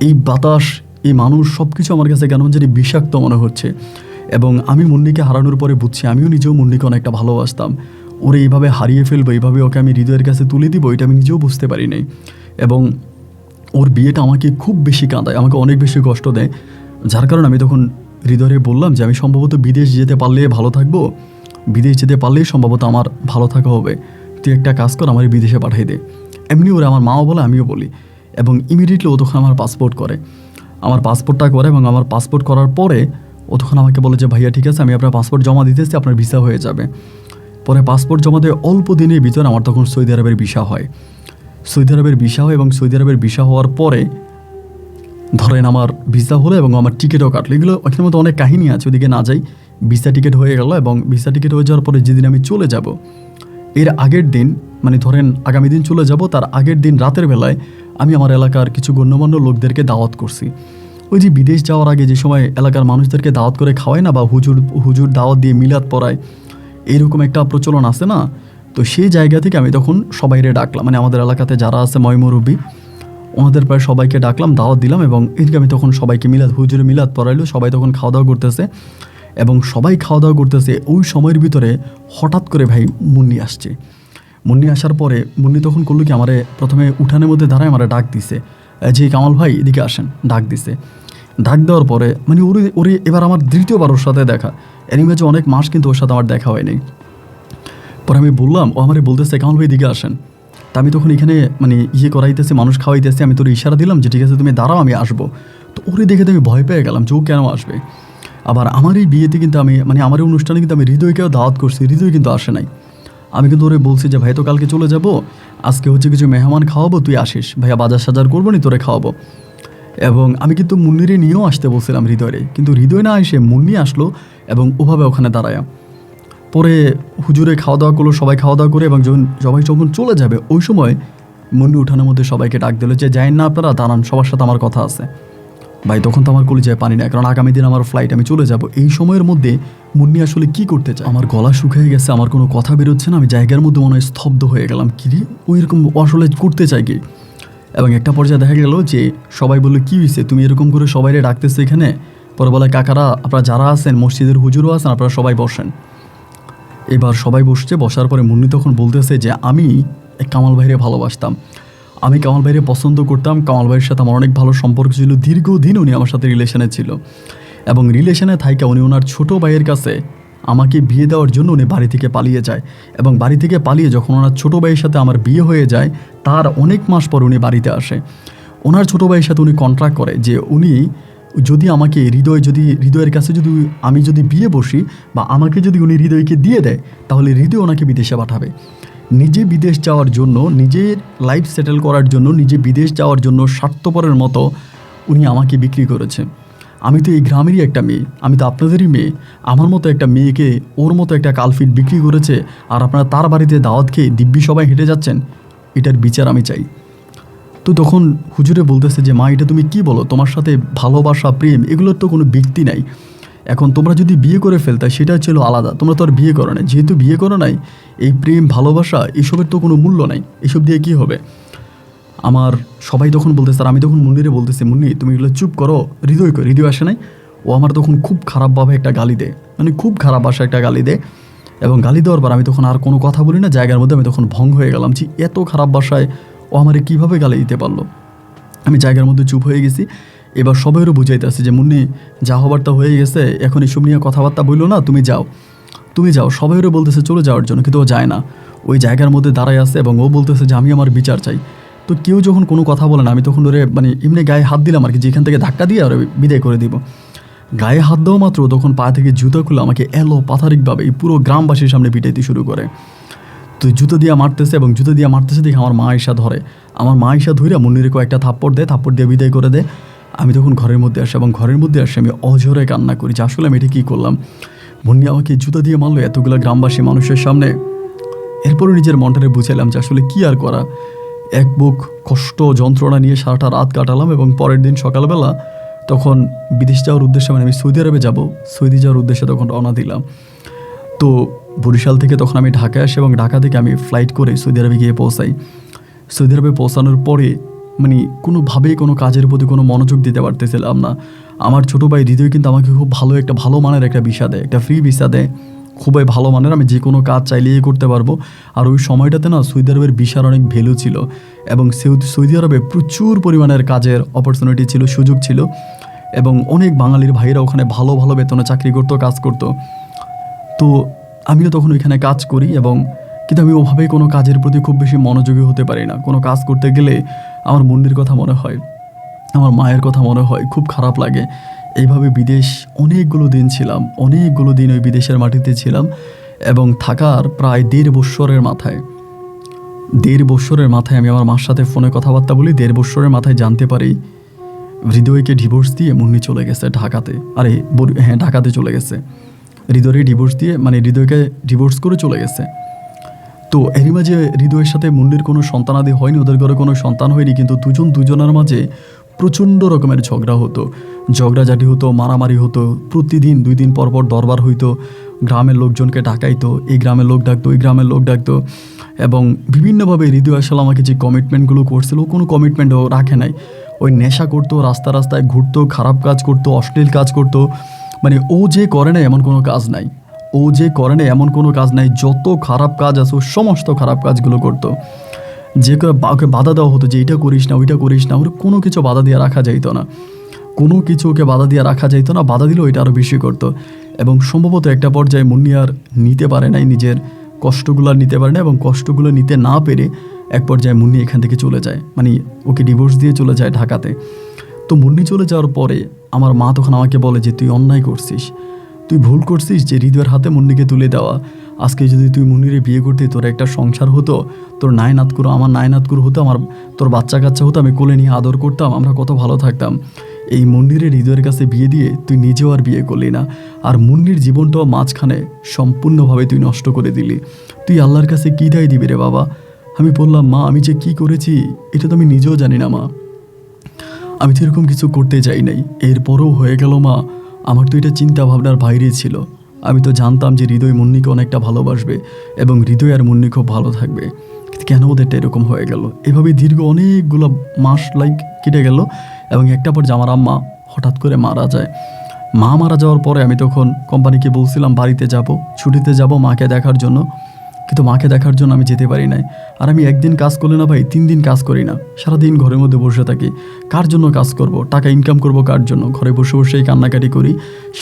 এই বাতাস, এই মানুষ, সব কিছু আমার কাছে কেন জানি বিষাক্ত মনে হচ্ছে। এবং আমি মুন্নিকে হারানোর পরে বুঝছি আমিও নিজেও মুন্নিকে অনেকটা ভালোবাসতাম। ওরে এইভাবে হারিয়ে ফেলবো, এইভাবে ওকে আমি হৃদয়ের কাছে তুলে দিব, এটা আমি নিজেও বুঝতে পারি নাই। এবং ওর বিয়েটা আমাকে খুব বেশি কাঁদায়, আমাকে অনেক বেশি কষ্ট দেয়। যার কারণে আমি তখন হৃদয়ে বললাম যে আমি সম্ভবত বিদেশ যেতে পারলে ভালো থাকবো, বিদেশ যেতে পারলেই সম্ভবত আমার ভালো থাকা হবে, তুই একটা কাজ কর, আমার বিদেশে পাঠিয়ে দে। এমনি ওরা আমার মাও বলে, আমিও বলি। এবং ইমিডিয়েটলি ও তখন আমার পাসপোর্ট করে, আমার পাসপোর্টটা করে। এবং আমার পাসপোর্ট করার পরে ও তখন আমাকে বলে যে ভাইয়া ঠিক আছে, আমি আপনার পাসপোর্ট জমা দিতেছি, আপনার ভিসা হয়ে যাবে। পরে পাসপোর্ট জমা দিয়ে অল্প দিনের ভিতরে আমার তখন সৌদি আরবের ভিসা হয়। সৌদি আরবের ভিসা হয় এবং সৌদি আরবের ভিসা হওয়ার পরে ধরেন আমার ভিসা হলো এবং আমার টিকিটও কাটলো। এগুলো ওখানের মধ্যে অনেক কাহিনী আছে, ওদিকে না যাই। ভিসা টিকিট হয়ে গেল এবং ভিসা টিকিট হয়ে যাওয়ার পরে যেদিন আমি চলে যাব, এর আগের দিন, মানে ধরেন আগামী দিন চলে যাব, তার আগের দিন রাতের বেলায় আমি আমার এলাকার কিছু গণ্যমান্য লোকদেরকে দাওয়াত করছি। ওই যে বিদেশ যাওয়ার আগে যে সময় এলাকার মানুষদেরকে দাওয়াত করে খাওয়ায় না, বা হুজুর দাওয়াত দিয়ে মিলাদ পড়ায়, এইরকম একটা প্রচলন আছে না। তো সেই জায়গা থেকে আমি তখন সবাইরে ডাকলাম, মানে আমাদের এলাকাতে যারা আছে ময়মুরব্বী, ওনাদের প্রায় সবাইকে ডাকলাম, দাওয়াত দিলাম। এবং এদিকে আমি তখন সবাইকে হুজুরে মিলাদ পড়াইলো, সবাই তখন খাওয়া দাওয়া করতেছে। এবং সবাই খাওয়া দাওয়া করতেছে, ওই সময়ের ভিতরে হঠাৎ করে ভাই মুন্নি আসছে। মুন্নি আসার পরে মুন্নি তখন করলো কি, আমারে প্রথমে উঠানের মধ্যে দাঁড়ায় আমার ডাক দিছে, যে কামাল ভাই এদিকে আসেন, ডাক দিছে। ডাক দেওয়ার পরে মানে ওরে এবার আমার দ্বিতীয়বার ওর সাথে দেখা, এর মাঝে অনেক মাস কিন্তু ওর সাথে আমার দেখা হয়নি। পরে আমি বললাম, ও আমারে বলতেছে কামাল ভাই এদিকে আসেন। তা আমি তখন এখানে মানে করাইতেছি, মানুষ খাওয়াইতেছি, আমি তোর ইশারা দিলাম যে ঠিক আছে তুমি দাঁড়াও, আমি আসবো। তো ওরে দেখে তো আমি ভয় পেয়ে গেলাম যে ও কেন আসবে। আবার আমার এই বিয়েতে কিন্তু আমি মানে আমার এই অনুষ্ঠানে কিন্তু আমি হৃদয়কেও দাওয়াত করছি, হৃদয় কিন্তু আসে নাই। আমি কিন্তু ওরে বলছি যে ভাই তো কালকে চলে যাব, আজকে হচ্ছে কিছু মেহমান খাওয়াবো, তুই আসিস, ভাইয়া বাজার সাজার করবো নি, তোরে খাওয়াবো। এবং আমি কিন্তু মুন্নিরে নিয়েও আসতে বলছিলাম হৃদয়ে, কিন্তু হৃদয় না এসে মুন্নি আসলো এবং ওভাবে ওখানে দাঁড়ায়। পরে হুজুরে খাওয়া দাওয়া করলো, সবাই খাওয়া দাওয়া করে, এবং সবাই যখন চলে যাবে ওই সময় মুন্নি উঠানের মধ্যে সবাইকে ডাক দিল যে যাই না আপনারা, দাঁড়ান, সবার সাথে আমার কথা আছে। ভাই তখন তো আমার কলিজায় পানি না, কারণ আগামী দিন আমার ফ্লাইট, আমি চলে যাব। এই সময়ের মধ্যে মুন্নি আসলে কি করতে চায়, আমার গলা শুকিয়ে গেছে, আমার কোনো কথা বেরোচ্ছে না, আমি জায়গার মধ্যে মনে হয় স্তব্ধ হয়ে গেলাম। কি রে, ওই এরকম আসলে করতে চাই কি? এবং একটা পর্যায়ে দেখা গেল যে সবাই বললো, কী হয়েছে, তুমি এরকম করে সবাইরে ডাকতেছো এখানে? পরে বলে, কাকারা আপনারা যারা আছেন, মসজিদের হুজুরও আছেন, আপনারা সবাই বসেন। এবার সবাই বসছে। বসার পরে মুন্নি তখন বলতেছে যে আমি কামাল ভাইরে ভালোবাসতাম, আমি কামাল ভাইরে পছন্দ করতাম, কামাল ভাইয়ের সাথে আমার অনেক ভালো সম্পর্ক ছিল, দীর্ঘদিন উনি আমার সাথে রিলেশনে ছিল। এবং রিলেশনে থাইকা উনি ওনার ছোটো ভাইয়ের কাছে আমাকে বিয়ে দেওয়ার জন্য উনি বাড়ি থেকে পালিয়ে যায়। এবং বাড়ি থেকে পালিয়ে যখন ওনার ছোটো ভাইয়ের সাথে আমার বিয়ে হয়ে যায়, তার অনেক মাস পর উনি বাড়িতে আসে। ওনার ছোটো ভাইয়ের সাথে উনি কন্ট্রাক্ট করে যে উনি যদি আমাকে হৃদয়ের কাছে যদি আমি যদি বিয়ে বসি, বা আমাকে যদি উনি হৃদয়কে দিয়ে দেয়, তাহলে হৃদয় ওনাকে বিদেশে পাঠাবে। নিজে বিদেশ যাওয়ার জন্য, নিজের লাইফ সেটেল করার জন্য, নিজে বিদেশ যাওয়ার জন্য স্বার্থপরের মতো উনি আমাকে বিক্রি করেছে। আমি তো এই গ্রামেরই একটা মেয়ে, আমি তো আপনাদেরই মেয়ে। আমার মতো একটা মেয়েকে ওর মতো একটা কালফিট বিক্রি করেছে, আর আপনারা তার বাড়িতে দাওয়াত খেয়ে দিব্যি সবাই হেঁটে যাচ্ছেন। এটার বিচার আমি চাই। তো তখন হুজুরে বলতেছে যে মা, এটা তুমি কি বলো, তোমার সাথে ভালোবাসা, প্রেম, এগুলোর তো কোনো ব্যক্তি নাই। এখন তোমরা যদি বিয়ে করে ফেলতে, সেটা ছিল আলাদা, তোমরা তো আর বিয়ে করো নাই। যেহেতু বিয়ে করো নাই, এই প্রেম, ভালোবাসা, এসবের তো কোনো মূল্য নাই, এসব দিয়ে কি হবে? আমার সবাই তখন বলতেছে, আর আমি তখন মুন্নিরে বলতেছি, মুন্নি তুমি এগুলো চুপ করো, হৃদয় আসে নাই। ও আমার তখন খুব খারাপভাবে একটা গালি দেয়, মানে খুব খারাপ ভাষায় একটা গালি দেয়। এবং গালি দেওয়ার পর আমি তখন আর কোনো কথা বলি না, জায়গার মধ্যে আমি তখন ভঙ্গ হয়ে গেলাম যে এত খারাপ ভাষায় ও আমারে কীভাবে গালি দিতে পারলো। আমি জায়গার মধ্যে চুপ হয়ে গেছি। এবার সবাইরও বুঝাইতেছে যে মুন্নি, যা হবার তা হয়ে গেছে, এখন এসব নিয়ে কথাবার্তা বললো না, তুমি যাও। সবাইরও বলতেছে চলে যাওয়ার জন্য, কিন্তু ও যায় না, ওই জায়গার মধ্যে দাঁড়ায় আছে। এবং ও বলতেছে যে আমি আমার বিচার চাই। তো কেউ যখন কোনো কথা বলে না, আমি তখন ওরে মানে এমনি গায়ে হাত দিলাম আর কি, যেখান থেকে ধাক্কা দিয়ে ওরে বিদায় করে দিব। গায়ে হাত দেওয়া মাত্র তখন পা থেকে জুতা খুলে আমাকে এলো পাথারিকভাবে এই পুরো গ্রামবাসীর সামনে পিটাইতে শুরু করে। তো জুতো দিয়ে মারতেছে এবং জুতো দিয়ে মারতেছে দেখে আমার মা ঈশা ধরে, আমার মা ঈশা ধরে মুন্নিরে কয়েকটা থাপ্পড় দেয়, থাপ্পড় দিয়ে বিদায় করে দেয়। আমি তখন ঘরের মধ্যে আসি এবং ঘরের মধ্যে আসে আমি অঝরে কান্না করি যে আসলে আমি এটা কী করলাম, মুন্নি আমাকে জুতো দিয়ে মারলো এতগুলো গ্রামবাসী মানুষের সামনে। এরপরও নিজের মনটারে বুঝাইলাম যে আসলে কী আর করা, এক বুক কষ্ট যন্ত্রণা নিয়ে সারাটা রাত কাটালাম এবং পরের দিন সকালবেলা তখন বিদেশ যাওয়ার উদ্দেশ্যে মানে আমি সৌদি আরবে যাব, সৌদি যাওয়ার উদ্দেশ্যে তখন রওনা দিলাম। তো বরিশাল থেকে তখন আমি ঢাকায় আসি এবং ঢাকা থেকে আমি ফ্লাইট করে সৌদি আরবে গিয়ে পৌঁছাই। সৌদি আরবে পৌঁছানোর পরে মানে কোনোভাবেই কোনো কাজের প্রতি কোনো মনোযোগ দিতে পারতেছিলাম না। আমার ছোটো ভাই হৃদয় কিন্তু আমাকে খুব ভালো মানের একটা ভিসা দেয়, একটা ফ্রি ভিসা দেয়, খুবই ভালো মানের, আমি যে কোনো কাজ চাইলেই করতে পারবো। আর ওই সময়টাতে না সৌদি আরবের ভিসার অনেক ভ্যালু ছিল এবং সৌদি আরবে প্রচুর পরিমাণের কাজের অপরচুনিটি ছিল, সুযোগ ছিল এবং অনেক বাঙালির ভাইরা ওখানে ভালো ভালো বেতনে চাকরি করতো, কাজ করতো। তো আমিও তখন ওইখানে কাজ করি এবং কিন্তু আমি ওভাবেই কোনো কাজের প্রতি খুব বেশি মনোযোগী হতে পারি না। কোনো কাজ করতে গেলে আমার মুন্নির কথা মনে হয়, আমার মায়ের কথা মনে হয়, খুব খারাপ লাগে। এইভাবে বিদেশ অনেকগুলো দিন ছিলাম, অনেকগুলো দিন ওই বিদেশের মাটিতে ছিলাম এবং থাকার প্রায় 1.5 বৎসরের মাথায় আমি আমার মার সাথে ফোনে কথাবার্তা বলি। 1.5 বৎসরের মাথায় জানতে পারি হৃদয়কে ডিভোর্স দিয়ে মুন্নি চলে গেছে ঢাকাতে। হ্যাঁ, ঢাকাতে চলে গেছে। হৃদয়কে ডিভোর্স দিয়ে মানে হৃদয়কে ডিভোর্স করে চলে গেছে। তো এরই মাঝে হৃদয়ের সাথে মুন্নির কোনো সন্তানাদি হয়নি, ওদের ঘরে কোনো সন্তান হয়নি, কিন্তু দুজনের মাঝে প্রচণ্ড রকমের ঝগড়াঝাটি হতো, মারামারি হতো। প্রতিদিন 2 দিন পর পর দরবার হইতো, গ্রামের লোকজনকে ডাকাইতো, এই গ্রামের লোক ডাকতো, ওই গ্রামের লোক ডাকতো এবং বিভিন্নভাবে হৃদয় আসলে আমাকে যে কমিটমেন্টগুলো করছিল কোনো কমিটমেন্টও রাখে নাই। ওই নেশা করতো, রাস্তায় ঘুরতো, খারাপ কাজ করতো, অশ্লীল কাজ করতো। মানে ও যে করে না এমন কোনো কাজ নাই, যত খারাপ কাজ আছে ও সমস্ত খারাপ কাজগুলো করতো। ওকে বাধা দেওয়া হতো যে এটা করিস না, ওইটা করিস না, ওর কোনো কিছু বাধা দিয়ে রাখা যাইতো না, বাধা দিলেও এটা আরও বেশি করতো। এবং সম্ভবত একটা পর্যায়ে মুন্নি আর নিতে পারে নাই, নিজের কষ্টগুলো আর নিতে পারে না এবং কষ্টগুলো নিতে না পেরে এক পর্যায়ে মুন্নি এখান থেকে চলে যায়, মানে ওকে ডিভোর্স দিয়ে চলে যায় ঢাকাতে। তো মুন্নি চলে যাওয়ার পরে আমার মা তখন আমাকে বলে যে তুই অন্যায় করছিস, তুই ভুল করছিস যে হৃদয়ের হাতে মুন্নিকে তুলে দেওয়া। আজকে যদি তুই মুন্নিরে বিয়ে করতে, তোর একটা সংসার হতো, তোর আমার নায়নাতকুরু হতো, তোর বাচ্চা কাচ্চা হতো, আমি কোলে নিয়ে আদর করতাম, আমরা কত ভালো থাকতাম। এই মুন্নিরে হৃদয়ের কাছে বিয়ে দিয়ে তুই নিজেও আর বিয়ে করলি না, আর মুন্নির জীবনটাও মাঝখানে সম্পূর্ণভাবে তুই নষ্ট করে দিলি। তুই আল্লাহর কাছে কী দায় দিবি রে বাবা? আমি বললাম, মা আমি যে কী করেছি এটা তো আমি নিজেও জানি না মা, আমি তো এরকম কিছু করতে চাই নাই, এরপরও হয়ে গেল মা। আমার তো এটা চিন্তা ভাবনার বাইরে ছিল। আমি তো জানতাম যে হৃদয় মুন্নিকে অনেকটা ভালোবাসবে এবং হৃদয় আর মুন্নি খুব ভালো থাকবে, কেন ওদেরটা এরকম হয়ে গেল? এভাবে দীর্ঘ অনেকগুলো মাস কেটে গেল এবং একটা পর্যায়ে আমার আম্মা হঠাৎ করে মারা যায়। মা মারা যাওয়ার পরে আমি তখন কোম্পানিকে বলছিলাম বাড়িতে যাব, ছুটিতে যাব মাকে দেখার জন্য, কিন্তু মাকে দেখার জন্য আমি যেতে পারি নাই। আর আমি একদিন কাজ করলে না ভাই 3 দিন কাজ করি না, সারাদিন ঘরের মধ্যে বসে থাকি। কার জন্য কাজ করব? টাকা ইনকাম করব কার জন্য? ঘরে বসে বসেই কান্নাকাটি করি,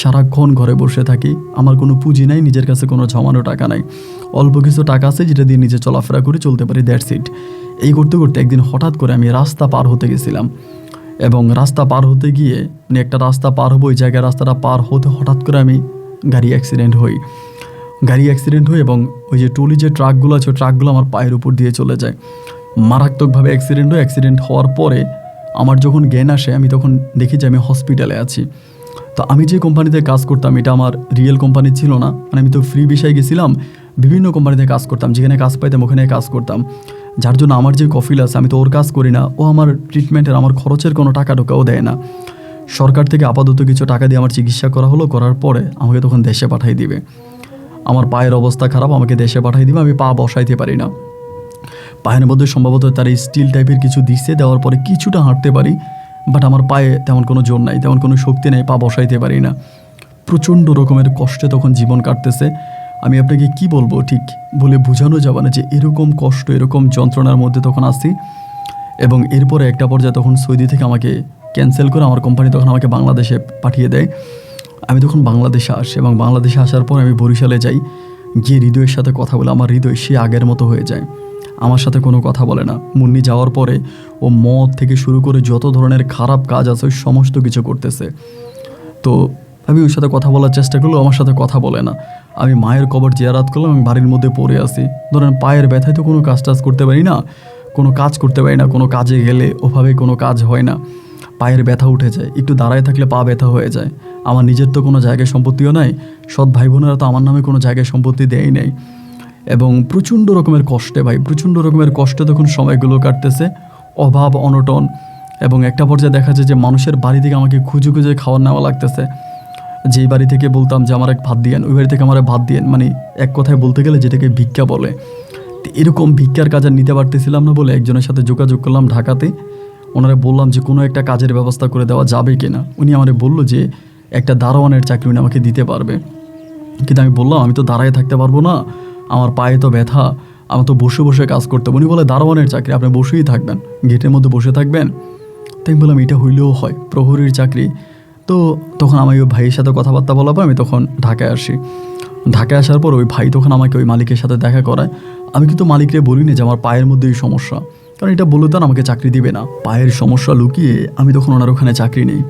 সারাক্ষণ ঘরে বসে থাকি। আমার কোনো পুঁজি নাই, নিজের কাছে কোনো জমানো টাকা নাই, অল্প কিছু টাকা আছে যেটা দিয়ে নিজে চলাফেরা করে চলতে পারি, দ্যাটস ইট। এই করতে করতে একদিন হঠাৎ করে আমি রাস্তা পার হতে গেছিলাম এবং রাস্তা পার হতে গিয়ে মানে একটা রাস্তা পার হবো, ওই জায়গায় রাস্তাটা পার হতে হঠাৎ করে আমি গাড়ি অ্যাক্সিডেন্ট হই এবং ওই যে ট্রলি যে ট্রাকগুলো আছে, ট্রাকগুলো আমার পায়ের উপর দিয়ে চলে যায়। মারাত্মকভাবে অ্যাক্সিডেন্ট হওয়ার পরে আমার যখন জ্ঞান আসে আমি তখন দেখি যে আমি হসপিটালে আছি। তো আমি যে কোম্পানিতে কাজ করতাম এটা আমার রিয়েল কোম্পানি ছিল না, মানে আমি তো ফ্রি বিষয়ে গেছিলাম, বিভিন্ন কোম্পানিতে কাজ করতাম, যেখানে কাজ পাইতাম ওখানে কাজ করতাম। যার জন্য আমার যে কফিল আছে আমি তো ওর কাজ করি না, ও আমার ট্রিটমেন্টের আমার খরচের কোনো টাকা ঢোকাও দেয় না। সরকার থেকে আপাতত কিছু টাকা দিয়ে আমার চিকিৎসা করার পরে আমাকে তখন দেশে পাঠিয়ে দিবে। আমার পায়ের অবস্থা খারাপ, আমাকে দেশে পাঠিয়ে দিবে, আমি পা বসাইতে পারি না। পায়ের মধ্যে সম্ভবত তারা স্টিল টাইপের কিছু দিচ্ছে, দেওয়ার পরে কিছুটা হাঁটতে পারি, বাট আমার পায়ে তেমন কোনো জোর নাই, তেমন কোনো শক্তি নেই, পা বসাইতে পারি না। প্রচণ্ড রকমের কষ্টে তখন জীবন কাটতেছে। আমি আপনাকে কি বলবো ঠিক বলে বোঝানো যাবে না যে এরকম কষ্ট, এরকম যন্ত্রণার মধ্যে তখন আসি। এবং এরপরে একটা পর্যায়ে তখন সৌদি থেকে আমাকে ক্যান্সেল করে আমার কোম্পানি তখন আমাকে বাংলাদেশে পাঠিয়ে দেয়। আমি তখন বাংলাদেশে আসি এবং বাংলাদেশে আসার পর আমি বরিশালে যাই, গিয়ে হৃদয়ের সাথে কথা বলে আমার হৃদয় সে আগের মতো হয়ে যায়, আমার সাথে কোনো কথা বলে না। মুন্নি যাওয়ার পরে ও মদ থেকে শুরু করে যত ধরনের খারাপ কাজ আছে সমস্ত কিছু করতেছে। তো আমি ওর সাথে কথা বলার চেষ্টা করলেও আমার সাথে কথা বলে না। আমি মায়ের কবর জিয়ারাত করলাম, আমি বাড়ির মধ্যে পড়ে আছি। ধরেন পায়ের ব্যথায় তো কোনো কাজ টাজ করতে পারি না, কোনো কাজ করতে পারি না, কোনো কাজে গেলে ওভাবে কোনো কাজ হয় না, পায়ের ব্যথা উঠে যায়, একটু দাঁড়ায় থাকলে পা ব্যথা হয়ে যায়। আমার নিজের তো কোনো জায়গায় সম্পত্তিও নাই, সৎ ভাই বোনেরা তো আমার নামে কোনো জায়গায় সম্পত্তি দেয়ই নেই। এবং প্রচণ্ড রকমের কষ্টে ভাই, প্রচণ্ড রকমের কষ্টে তখন সময়গুলো কাটতেছে, অভাব অনটন। এবং একটা পর্যায়ে দেখা যায় যে মানুষের বাড়ি থেকে আমাকে খুঁজে খুঁজে খাবার নেওয়া লাগতেছে। যেই বাড়ি থেকে বলতাম যে আমার এক ভাত দিয়েন, ওই বাড়ি থেকে আমার ভাত দিয়েন, মানে এক কথায় বলতে গেলে যেটাকে ভিক্ষা বলে। তো এরকম ভিক্ষার কাজ আর নিতে পারতেছিলাম না বলে একজনের সাথে যোগাযোগ করলাম ঢাকাতে। ওনারা বললাম যে কোনো একটা কাজের ব্যবস্থা করে দেওয়া যাবে কিনা। উনি আমারে বললো যে একটা দারোয়ানের চাকরি উনি আমাকে দিতে পারবে। কিন্তু আমি বললাম আমি তো দাঁড়ায় থাকতে পারবো না, আমার পায়ে তো ব্যথা, আমার তো বসে বসে কাজ করতে হবে। উনি বলে দারোয়ানের চাকরি, আপনি বসেই থাকবেন, গেটের মধ্যে বসে থাকবেন। তাই আমি বললাম এটা হইলেও হয়, প্রহরীর চাকরি। তো তখন আমি ওই ভাইয়ের সাথে কথাবার্তা বলার পর আমি তখন ঢাকায় আসি। ঢাকায় আসার পর ওই ভাই তখন আমাকে ওই মালিকের সাথে দেখা করায়। আমি কিন্তু মালিকরে বলিনি যে আমার পায়ের মধ্যে এই সমস্যা, কারণ এটা বলে দেন আমাকে চাকরি দিবে না। পায়ের সমস্যা লুকিয়ে আমি তখন ওনার ওখানে চাকরি নেই।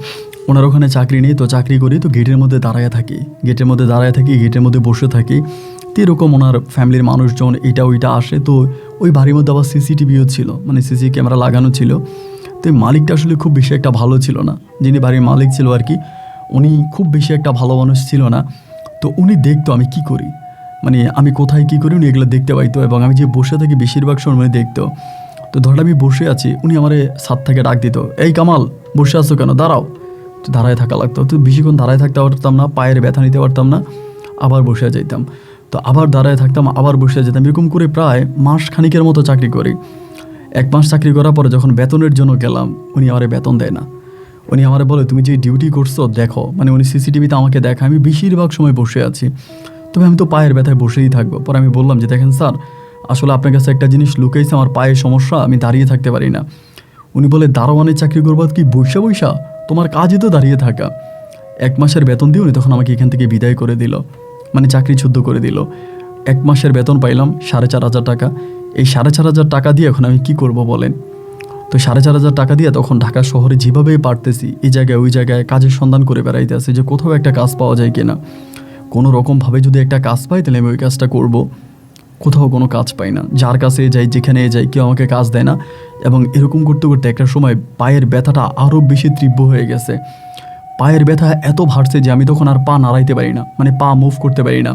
ওনার ওখানে চাকরি নেই, তো চাকরি করি, তো গেটের মধ্যে দাঁড়ায় থাকি, গেটের মধ্যে দাঁড়ায় থাকি, গেটের মধ্যে বসে থাকি। তো এরকম ওনার ফ্যামিলির মানুষজন এটা ওইটা আসে। তো ওই বাড়ির মধ্যে আবার সিসিটিভিও ছিল, মানে সিসি ক্যামেরা লাগানো ছিল। তো এই মালিকটা আসলে খুব বেশি একটা ভালো ছিল না, যিনি বাড়ির মালিক ছিল আর কি, উনি খুব বেশি একটা ভালো মানুষ ছিল না। তো উনি দেখতো আমি কি করি, মানে আমি কোথায় কী করি, উনি এগুলো দেখতে পাইতো। এবং আমি যে বসে থাকি বেশিরভাগ সময় দেখতো। তো ধরো আমি বসে আছি, উনি আমারে ছাদ থেকে ডাক দিত, এই কামাল বসে আছো কেন, দাঁড়াও। তো দাঁড়ায় থাকা লাগতো, তো বেশিক্ষণ দাঁড়ায় থাকতে পারতাম না, পায়ের ব্যথা নিতে পারতাম না, আবার বসে যাইতাম। তো আবার দাঁড়ায় থাকতাম, আবার বসে যেতাম। এরকম করে প্রায় মাস খানিকের মতো চাকরি করি। 1 মাস চাকরি করার পরে যখন বেতনের জন্য গেলাম, উনি আমারে বেতন দেয় না। উনি আমারে বলে তুমি যে ডিউটি করছো দেখো, মানে উনি সিসিটিভিতে আমাকে দেখা আমি বেশিরভাগ সময় বসে আছি, তবে আমি তো পায়ের ব্যথায় বসেই থাকবো। পরে আমি বললাম যে দেখেন স্যার, আসলে আপনার কাছে একটা জিনিস লুকাইছে, আমার পায়ের সমস্যা, আমি দাঁড়িয়ে থাকতে পারি না। উনি বলে দারোয়ানের চাকরি করবো কি বৈশা বৈশা, তোমার কাজই তো দাঁড়িয়ে থাকা। 1 মাসের বেতন দিয়ে উনি তখন আমাকে এখান থেকে বিদায় করে দিল, মানে চাকরিচ্যুত করে দিল। 1 মাসের বেতন পাইলাম 4,500 টাকা। এই 4,500 টাকা দিয়ে এখন আমি কি করব বলেন। তো 4,500 টাকা দিয়ে তখন ঢাকা শহরে যেভাবেই পারতেছি এই জায়গায় ওই জায়গায় কাজের সন্ধান করে বেড়াইতে আছে, যে কোথাও একটা কাজ পাওয়া যায় কিনা। কোনো রকমভাবে যদি একটা কাজ পাই তাহলে আমি ওই কাজটা করব। কোথাও কোনো কাজ পাই না, যার কাছে যাই যেখানে যাই কেউ আমাকে কাজ দেয় না। এবং এরকম করতে করতে একটা সময় পায়ের ব্যথাটা আরও বেশি তীব্র হয়ে গেছে। পায়ের ব্যথা এত বাড়ছে যে আমি তখন আর পা নাড়াইতে পারি না, মানে পা মুভ করতে পারি না।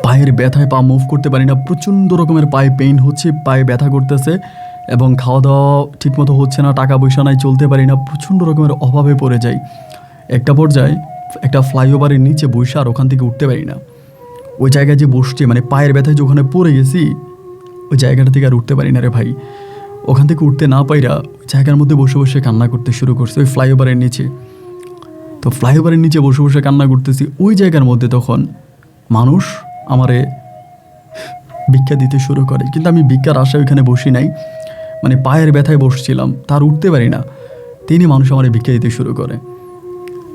পায়ের ব্যথায় পা মুভ করতে পারি না, প্রচণ্ড রকমের পায়ে পেইন হচ্ছে, পায়ে ব্যথা করতেছে। এবং খাওয়া দাওয়া ঠিকমতো হচ্ছে না, টাকা পয়সা নাই, চলতে পারি না, প্রচণ্ড রকমের অভাবে পড়ে যাই। একটা পর্যায়ে একটা ফ্লাইওভারের নিচে বসে আর ওখান থেকে উঠতে পারি না। ওই জায়গায় যে বসছে, মানে পায়ের ব্যথায় যে ওখানে পড়ে গেছি, ওই জায়গাটা থেকে আর উঠতে পারি না রে ভাই। ওখান থেকে উঠতে না পাইরা ওই জায়গার মধ্যে বসে বসে কান্না করতে শুরু করছে, ওই ফ্লাইওভারের নিচে। তো ফ্লাইওভারের নিচে বসে বসে কান্না করতেছি, ওই জায়গার মধ্যে তখন মানুষ আমারে ভিক্ষা দিতে শুরু করে। কিন্তু আমি ভিক্ষার আশায় ওইখানে বসি নাই, মানে পায়ের ব্যথায় বসছিলাম, তার উঠতে পারি না। তিনি মানুষ আমারে ভিক্ষা দিতে শুরু করে,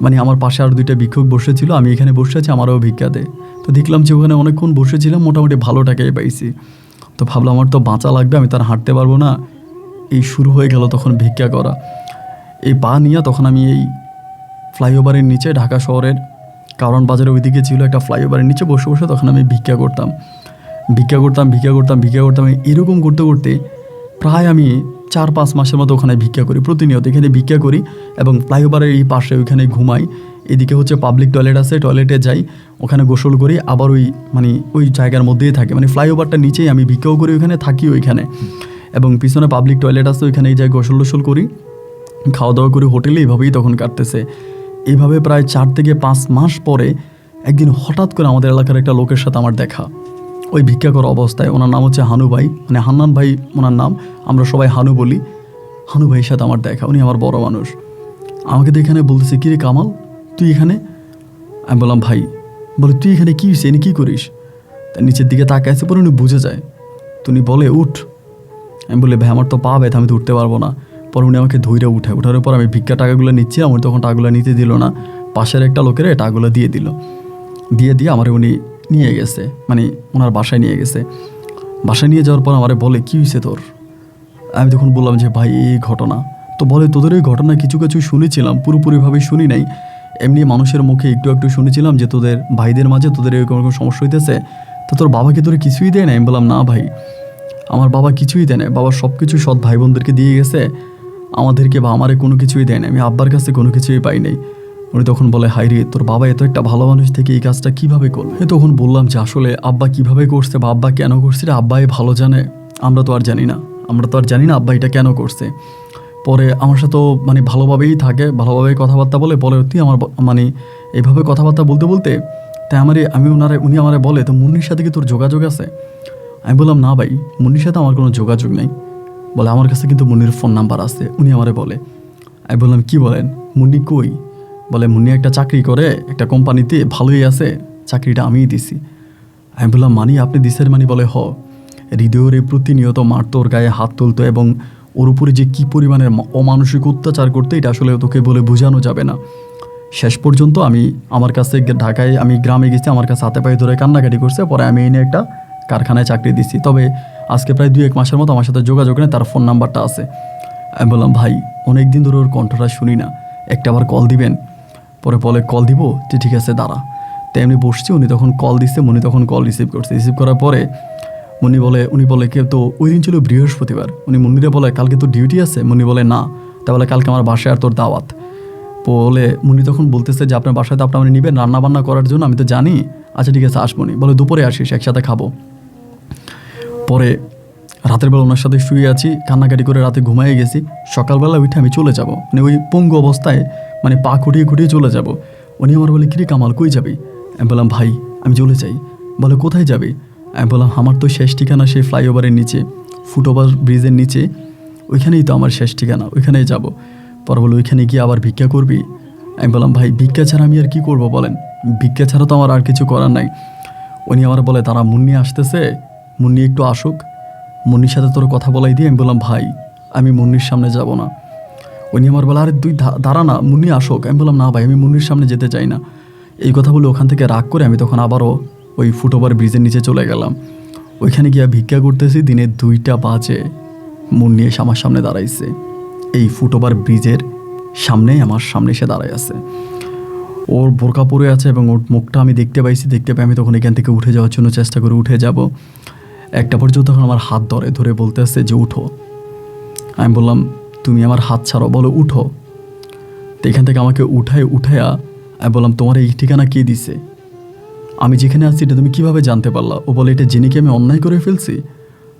মানে আমার পাশে আর 2টা ভিক্ষুক বসেছিল, আমি এখানে বসে আছি, আমারও ভিক্ষা দেয়। তো দেখলাম যে ওখানে অনেকক্ষণ বসেছিলাম, মোটামুটি ভালো টাকাই পাইছি। তো ভাবলাম আমার তো বাঁচা লাগবে, আমি তার হাঁটতে পারবো না। এই শুরু হয়ে গেল তখন ভিক্ষা করা। এই পা নিয়ে তখন আমি এই ফ্লাইওভারের নিচে, ঢাকা শহরের কারণ বাজারের ওইদিকে ছিল একটা ফ্লাইওভারের নিচে বসে বসে তখন আমি ভিক্ষা করতাম। এরকম করতে করতে প্রায় আমি 4-5 মাসের মতো ওখানে ভিক্ষা করি, প্রতিনিয়ত এখানে ভিক্ষা করি। এবং ফ্লাইওভারের এই পাশে ওইখানে ঘুমাই, এদিকে হচ্ছে পাবলিক টয়লেট আছে, টয়লেটে যাই, ওখানে গোসল করি, আবার ওই জায়গার মধ্যেই থাকি, মানে ফ্লাইওভারটা নিচেই আমি ভিক্ষাও করি, ওইখানে থাকি ওইখানে। এবং পিছনে পাবলিক টয়লেট আছে, ওইখানে এই জায়গায় গোসল করি, খাওয়া দাওয়া করি হোটেলে, এইভাবেই তখন কাটতেছে। এইভাবে প্রায় 4 থেকে 5 মাস পরে একদিন হঠাৎ করে আমাদের এলাকার একটা লোকের সাথে আমার দেখা, ওই ভিক্ষা করা অবস্থায়। ওনার নাম হচ্ছে হানু ভাই, মানে হান্নান ভাই ওনার নাম, আমরা সবাই হানু বলি। হানু ভাইয়ের সাথে আমার দেখা, উনি আমার বড় মানুষ। আমাকে তো এখানে বলতেছে, কিরে কামাল তুই এখানে? আমি বললাম ভাই। বলে তুই এখানে কী হয়েছে, এনে কী করিস? তার নিচের দিকে তাকাইছে, পরে উনি বুঝে যায়। তো উনি বলে উঠ। আমি বলি ভাই আমার তো পা ব্যথা, আমি তো উঠতে পারবো না। পরে উনি আমাকে ধৈর্য ওঠার পর আমি ভিক্ষা টাকাগুলো নিচ্ছি, আমার তখন টাকাগুলো নিতে দিল না, পাশের একটা লোকের টাকাগুলো দিয়ে দিল। দিয়ে আমার উনি নিয়ে গেছে, মানে ওনার বাসায় নিয়ে গেছে। বাসায় নিয়ে যাওয়ার পর আমারে বলে কী হয়েছে তোর? আমি তখন বললাম যে ভাই এই ঘটনা। তো বলে তোদের ওই ঘটনা কিছু কিছু শুনেছিলাম, পুরোপুরিভাবে শুনি নাই, এমনি মানুষের মুখে একটু একটু শুনেছিলাম যে তোদের ভাইদের মাঝে তোদের এরকম এরকম সমস্যা হইতেছে, তো তোর বাবাকে তোরে কিছুই দেয় না? আমি বললাম না ভাই, আমার বাবা কিছুই দেয় না, বাবা সব কিছু সৎ ভাই বোনদেরকে দিয়ে গেছে, আমাদেরকে বা আমারে কোনো কিছুই দেয় না, আমি আব্বার কাছে কোনো কিছুই পাই নাই। উনি তখন বলে, হাই রে, তোর বাবা এত একটা ভালো মানুষ থেকে এই কাজটা কীভাবে করবে? তখন বললাম যে আসলে আব্বা কীভাবে করছে বা আব্বা কেন করছে এটা আব্বাই ভালো জানে, আমরা তো আর জানি না, আব্বা এটা কেন করছে। পরে আমার সাথেও মানে ভালোভাবেই থাকে, ভালোভাবেই কথাবার্তা বলে তুই আমার মানে এইভাবে কথাবার্তা বলতে বলতে তাই উনি আমারে বলে, তো মুন্নির সাথে কি তোর যোগাযোগ আছে? আমি বললাম না ভাই, মুন্নির সাথে আমার কোনো যোগাযোগ নেই। বলে আমার কাছে কিন্তু মুন্নির ফোন নাম্বার আছে, উনি আমারে বলে। আমি বললাম কি বলেন, মুন্নি কই? বলে মুন্নি একটা চাকরি করে একটা কোম্পানিতে, ভালোই আছে, চাকরিটা আমিই দিছি। আমি বললাম মানি আপনি দিছেন? বলে হৃদয়ের প্রতিনিয়ত মারতো, ওর গায়ে হাত তুলতো এবং ওর উপরে যে কী পরিমাণের অমানসিক অত্যাচার করতো এটা আসলে তোকে বলে বোঝানো যাবে না। শেষ পর্যন্ত আমার কাছে ঢাকায় আমি গ্রামে গেছি, আমার কাছে হাতে পায়ে ধরে কান্নাকাটি করছে, পরে আমি এনে একটা কারখানায় চাকরি দিছি। তবে আজকে প্রায় 2-1 মাসের মতো আমার সাথে যোগাযোগ নেই, তার ফোন নাম্বারটা আছে। আমি বললাম ভাই অনেক দিন ধরে ওর কণ্ঠটা শুনি না, একটা আবার কল দিবেন? পরে বলে কল দিব, ঠিক আছে দাঁড়া। তাই এমনি বসছি, উনি তখন কল দিচ্ছে, উনি তখন কল রিসিভ করছে। রিসিভ করার পরে উনি বলে কে, তো ওই দিন ছিল বৃহস্পতিবার। উনি মুন্নিরে বলে কালকে তোর ডিউটি আছে? মুন্নি বলে না। তা বলে কালকে আমার বাসায় আর তোর দাওয়াত। বলে মুন্নি তখন বলতেছে যে আপনার বাসায় তো আপনার নেবেন রান্না বান্না করার জন্য, আমি তো জানি, আচ্ছা ঠিক আছে আসবনি। বলে দুপুরে আসিস, একসাথে খাবো। পরে রাতের বেলা ওনার সাথে শুয়ে আছি, কান্নাকাটি করে রাতে ঘুমাই গেছি। সকালবেলা উঠে আমি চলে যাব, ওই পঙ্গু অবস্থায় পা খুঁটিয়ে খুঁটিয়ে চলে যাব। উনি আমার বলে কিরে কামাল কই যাবি? আমি বললাম ভাই আমি চলে যাই। বলে কোথায় যাবি? আমি বললাম আমার তো শেষ ঠিকানা সেই ফ্লাইওভারের নিচে, ফুটওভার ব্রিজের নিচে, ওইখানেই তো আমার শেষ ঠিকানা, ওইখানেই যাব। পরে বলে ওইখানে গিয়ে আবার ভিক্ষা করবি? আমি বললাম ভাই ভিক্ষা ছাড়া আমি আর কি করব বলেন, ভিক্ষা ছাড়া তো আমার আর কিছু করার নাই। উনি আমার বলে তারা মুন্নি আসতেছে, মুন্নি একটু আসুক, মুন্নির সাথে তোর কথা বলাই দিয়ে। আমি বললাম ভাই আমি মুন্নির সামনে যাব না। উনি আমার বলে আরে তুই দাঁড়া না, মুন্নি আসুক। আমি বললাম না ভাই আমি মুন্নির সামনে যেতে চাই না। এই কথা বলে ওখান থেকে রাগ করে আমি তখন আবারও ওই ফুটওভার ব্রিজের নিচে চলে গেলাম। ওইখানে গিয়ে ভিক্ষা করতেছি, দিনে 2টা বাজে মুন্নি এসে আমার সামনে দাঁড়াইছে, এই ফুটওভার ব্রিজের সামনেই আমার সামনে এসে দাঁড়াই আছে। ওর বোরকা পরে আছে এবং ওর মুখটা আমি দেখতে পেয়ে আমি তখন এখান থেকে উঠে যাওয়ার জন্য চেষ্টা করে উঠে যাব। একটা পর্যন্ত তখন আমার হাত ধরে বলতে আসছে যে উঠো। আমি বললাম তুমি আমার হাত ছাড়ো, বলো উঠো। তো এখান থেকে আমাকে উঠাইয়া আমি বললাম তোমার এই ঠিকানা কে দিছে? আমি যেখানে আছি এটা তুমি কিভাবে জানতে পারলা? ও বলে এটা জেনে কি আমি অন্যায় করে ফেলছি?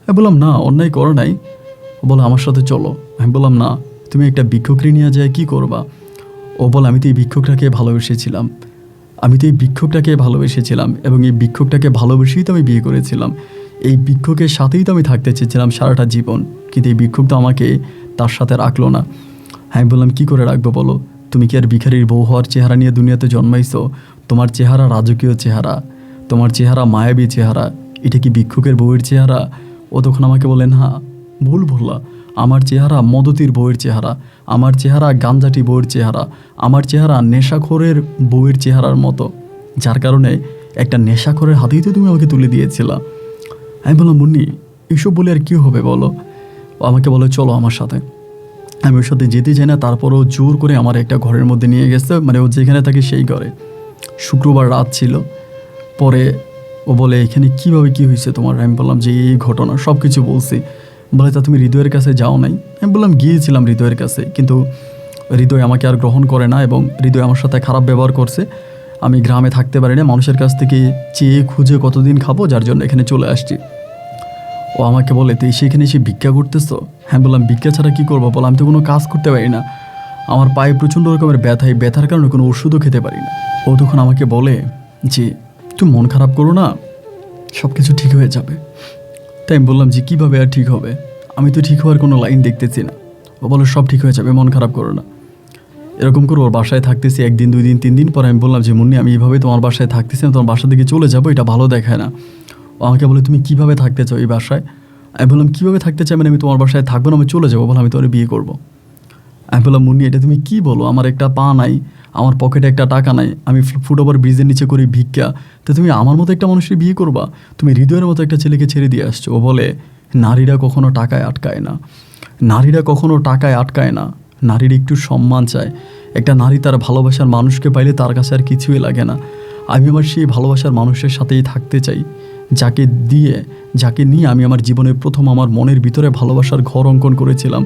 আমি বললাম না অন্যায় করো নাই। ও বলে আমার সাথে চলো। আমি বললাম না, তুমি একটা ভিক্ষুককে নিয়ে যায় কি করবা? ও বলে আমি তো এই ভিক্ষুকটাকে ভালোবেসেছিলাম এবং এই ভিক্ষুকটাকে ভালোবেসেই তো আমি বিয়ে করেছিলাম। এই ভিক্ষুকের সাথেই তো আমি থাকতে চেয়েছিলাম সারাটা জীবন, কিন্তু এই ভিক্ষুক তো আমাকে তার সাথে রাখলো না। আমি বললাম কি করে রাখবো বলো? তুমি কি আর ভিখারির বউ হওয়ার চেহারা নিয়ে দুনিয়াতে জন্মাইছো? তোমার চেহারা রাজকীয় চেহারা, তোমার চেহারা মায়াবী চেহারা, এটা কি ভিক্ষুকের বউয়ের চেহারা? ও তখন আমাকে বলে না ভুল বললা, আমার চেহারা মদতির বউয়ের চেহারা, আমার চেহারা গাঞ্জাটি বউয়ের চেহারা, আমার চেহারা নেশাখোরের বউয়ের চেহারার মতো, যার কারণে একটা নেশাখোরের হাতেই তো তুমি আমাকে তুলে দিয়েছিলা। আমি বললাম মুন্নি এসব বলে আর কী হবে বলো? ও আমাকে বলে চলো আমার সাথে। আমি ওর সাথে যেতে চাই না, তারপরও জোর করে আমার একটা ঘরের মধ্যে নিয়ে গেছে, ও যেখানে থাকে সেই ঘরে। শুক্রবার রাত ছিল। পরে ও বলে এখানে কীভাবে কী হয়েছে তোমার? আমি বললাম যে এই ঘটনা সব কিছু বলছি। বলে তা তুমি হৃদয়ের কাছে যাও নাই? আমি বললাম গিয়েছিলাম হৃদয়ের কাছে, কিন্তু হৃদয় আমাকে আর গ্রহণ করে না এবং হৃদয় আমার সাথে খারাপ ব্যবহার করছে। আমি গ্রামে থাকতে পারি না, মানুষের কাছ থেকে চেয়ে খুঁজে কতদিন খাবো, যার জন্য এখানে চলে আসছি। ও আমাকে বলে তুই সেখানে এসে ভিক্ষা করতেছো? হ্যাঁ বললাম ভিক্ষা ছাড়া কী করবো বলো, আমি তো কোনো কাজ করতে পারি না, আমার পায়ে প্রচণ্ড রকমের ব্যথা, এই ব্যথার কারণে কোনো ওষুধও খেতে পারি না। ও তখন আমাকে বলে যে তুই মন খারাপ করো না, সব কিছু ঠিক হয়ে যাবে। তাই আমি বললাম যে কীভাবে আর ঠিক হবে, আমি তো ঠিক হওয়ার কোনো লাইন দেখতেছি না। ও বলে সব ঠিক হয়ে যাবে, মন খারাপ করো না। এরকম করে ওর বাসায় থাকতেছি 1 দিন 2 দিন 3 দিন পরে আমি বললাম যে মুন্নি আমি এইভাবে তোমার বাসায় থাকতেছি, আমি তোমার বাসা থেকে চলে যাবো, এটা ভালো দেখায় না। ও আমাকে বলে তুমি কীভাবে থাকতে চাও এই বাসায়? আমি বললাম কীভাবে থাকতে চাই আমি তোমার বাসায় থাকবো না, আমি চলে যাবো, বলে আমি তোর বিয়ে করবো। আমি বললাম মুন্নি এটা তুমি কী বলো, আমার একটা পা নাই, আমার পকেটে একটা টাকা নাই, আমি ফুটওভার ব্রিজের নিচে করি ভিক্ষা, তো তুমি আমার মতো একটা মানুষের বিয়ে করবা? তুমি হৃদয়ের মতো একটা ছেলেকে ছেড়ে দিয়ে আসছো। ও বলে নারীরা কখনো টাকায় আটকায় না, নারীরা কখনো টাকায় আটকায় না, নারীর একটু সম্মান চায়, একটা নারী তার ভালোবাসার মানুষকে পাইলে তার কাছে আর কিছুই লাগে না। আমি আমার সেই ভালোবাসার মানুষের সাথেই থাকতে চাই, যাকে নিয়ে আমি আমার জীবনে প্রথম আমার মনের ভিতরে ভালোবাসার ঘর অঙ্কন করেছিলাম।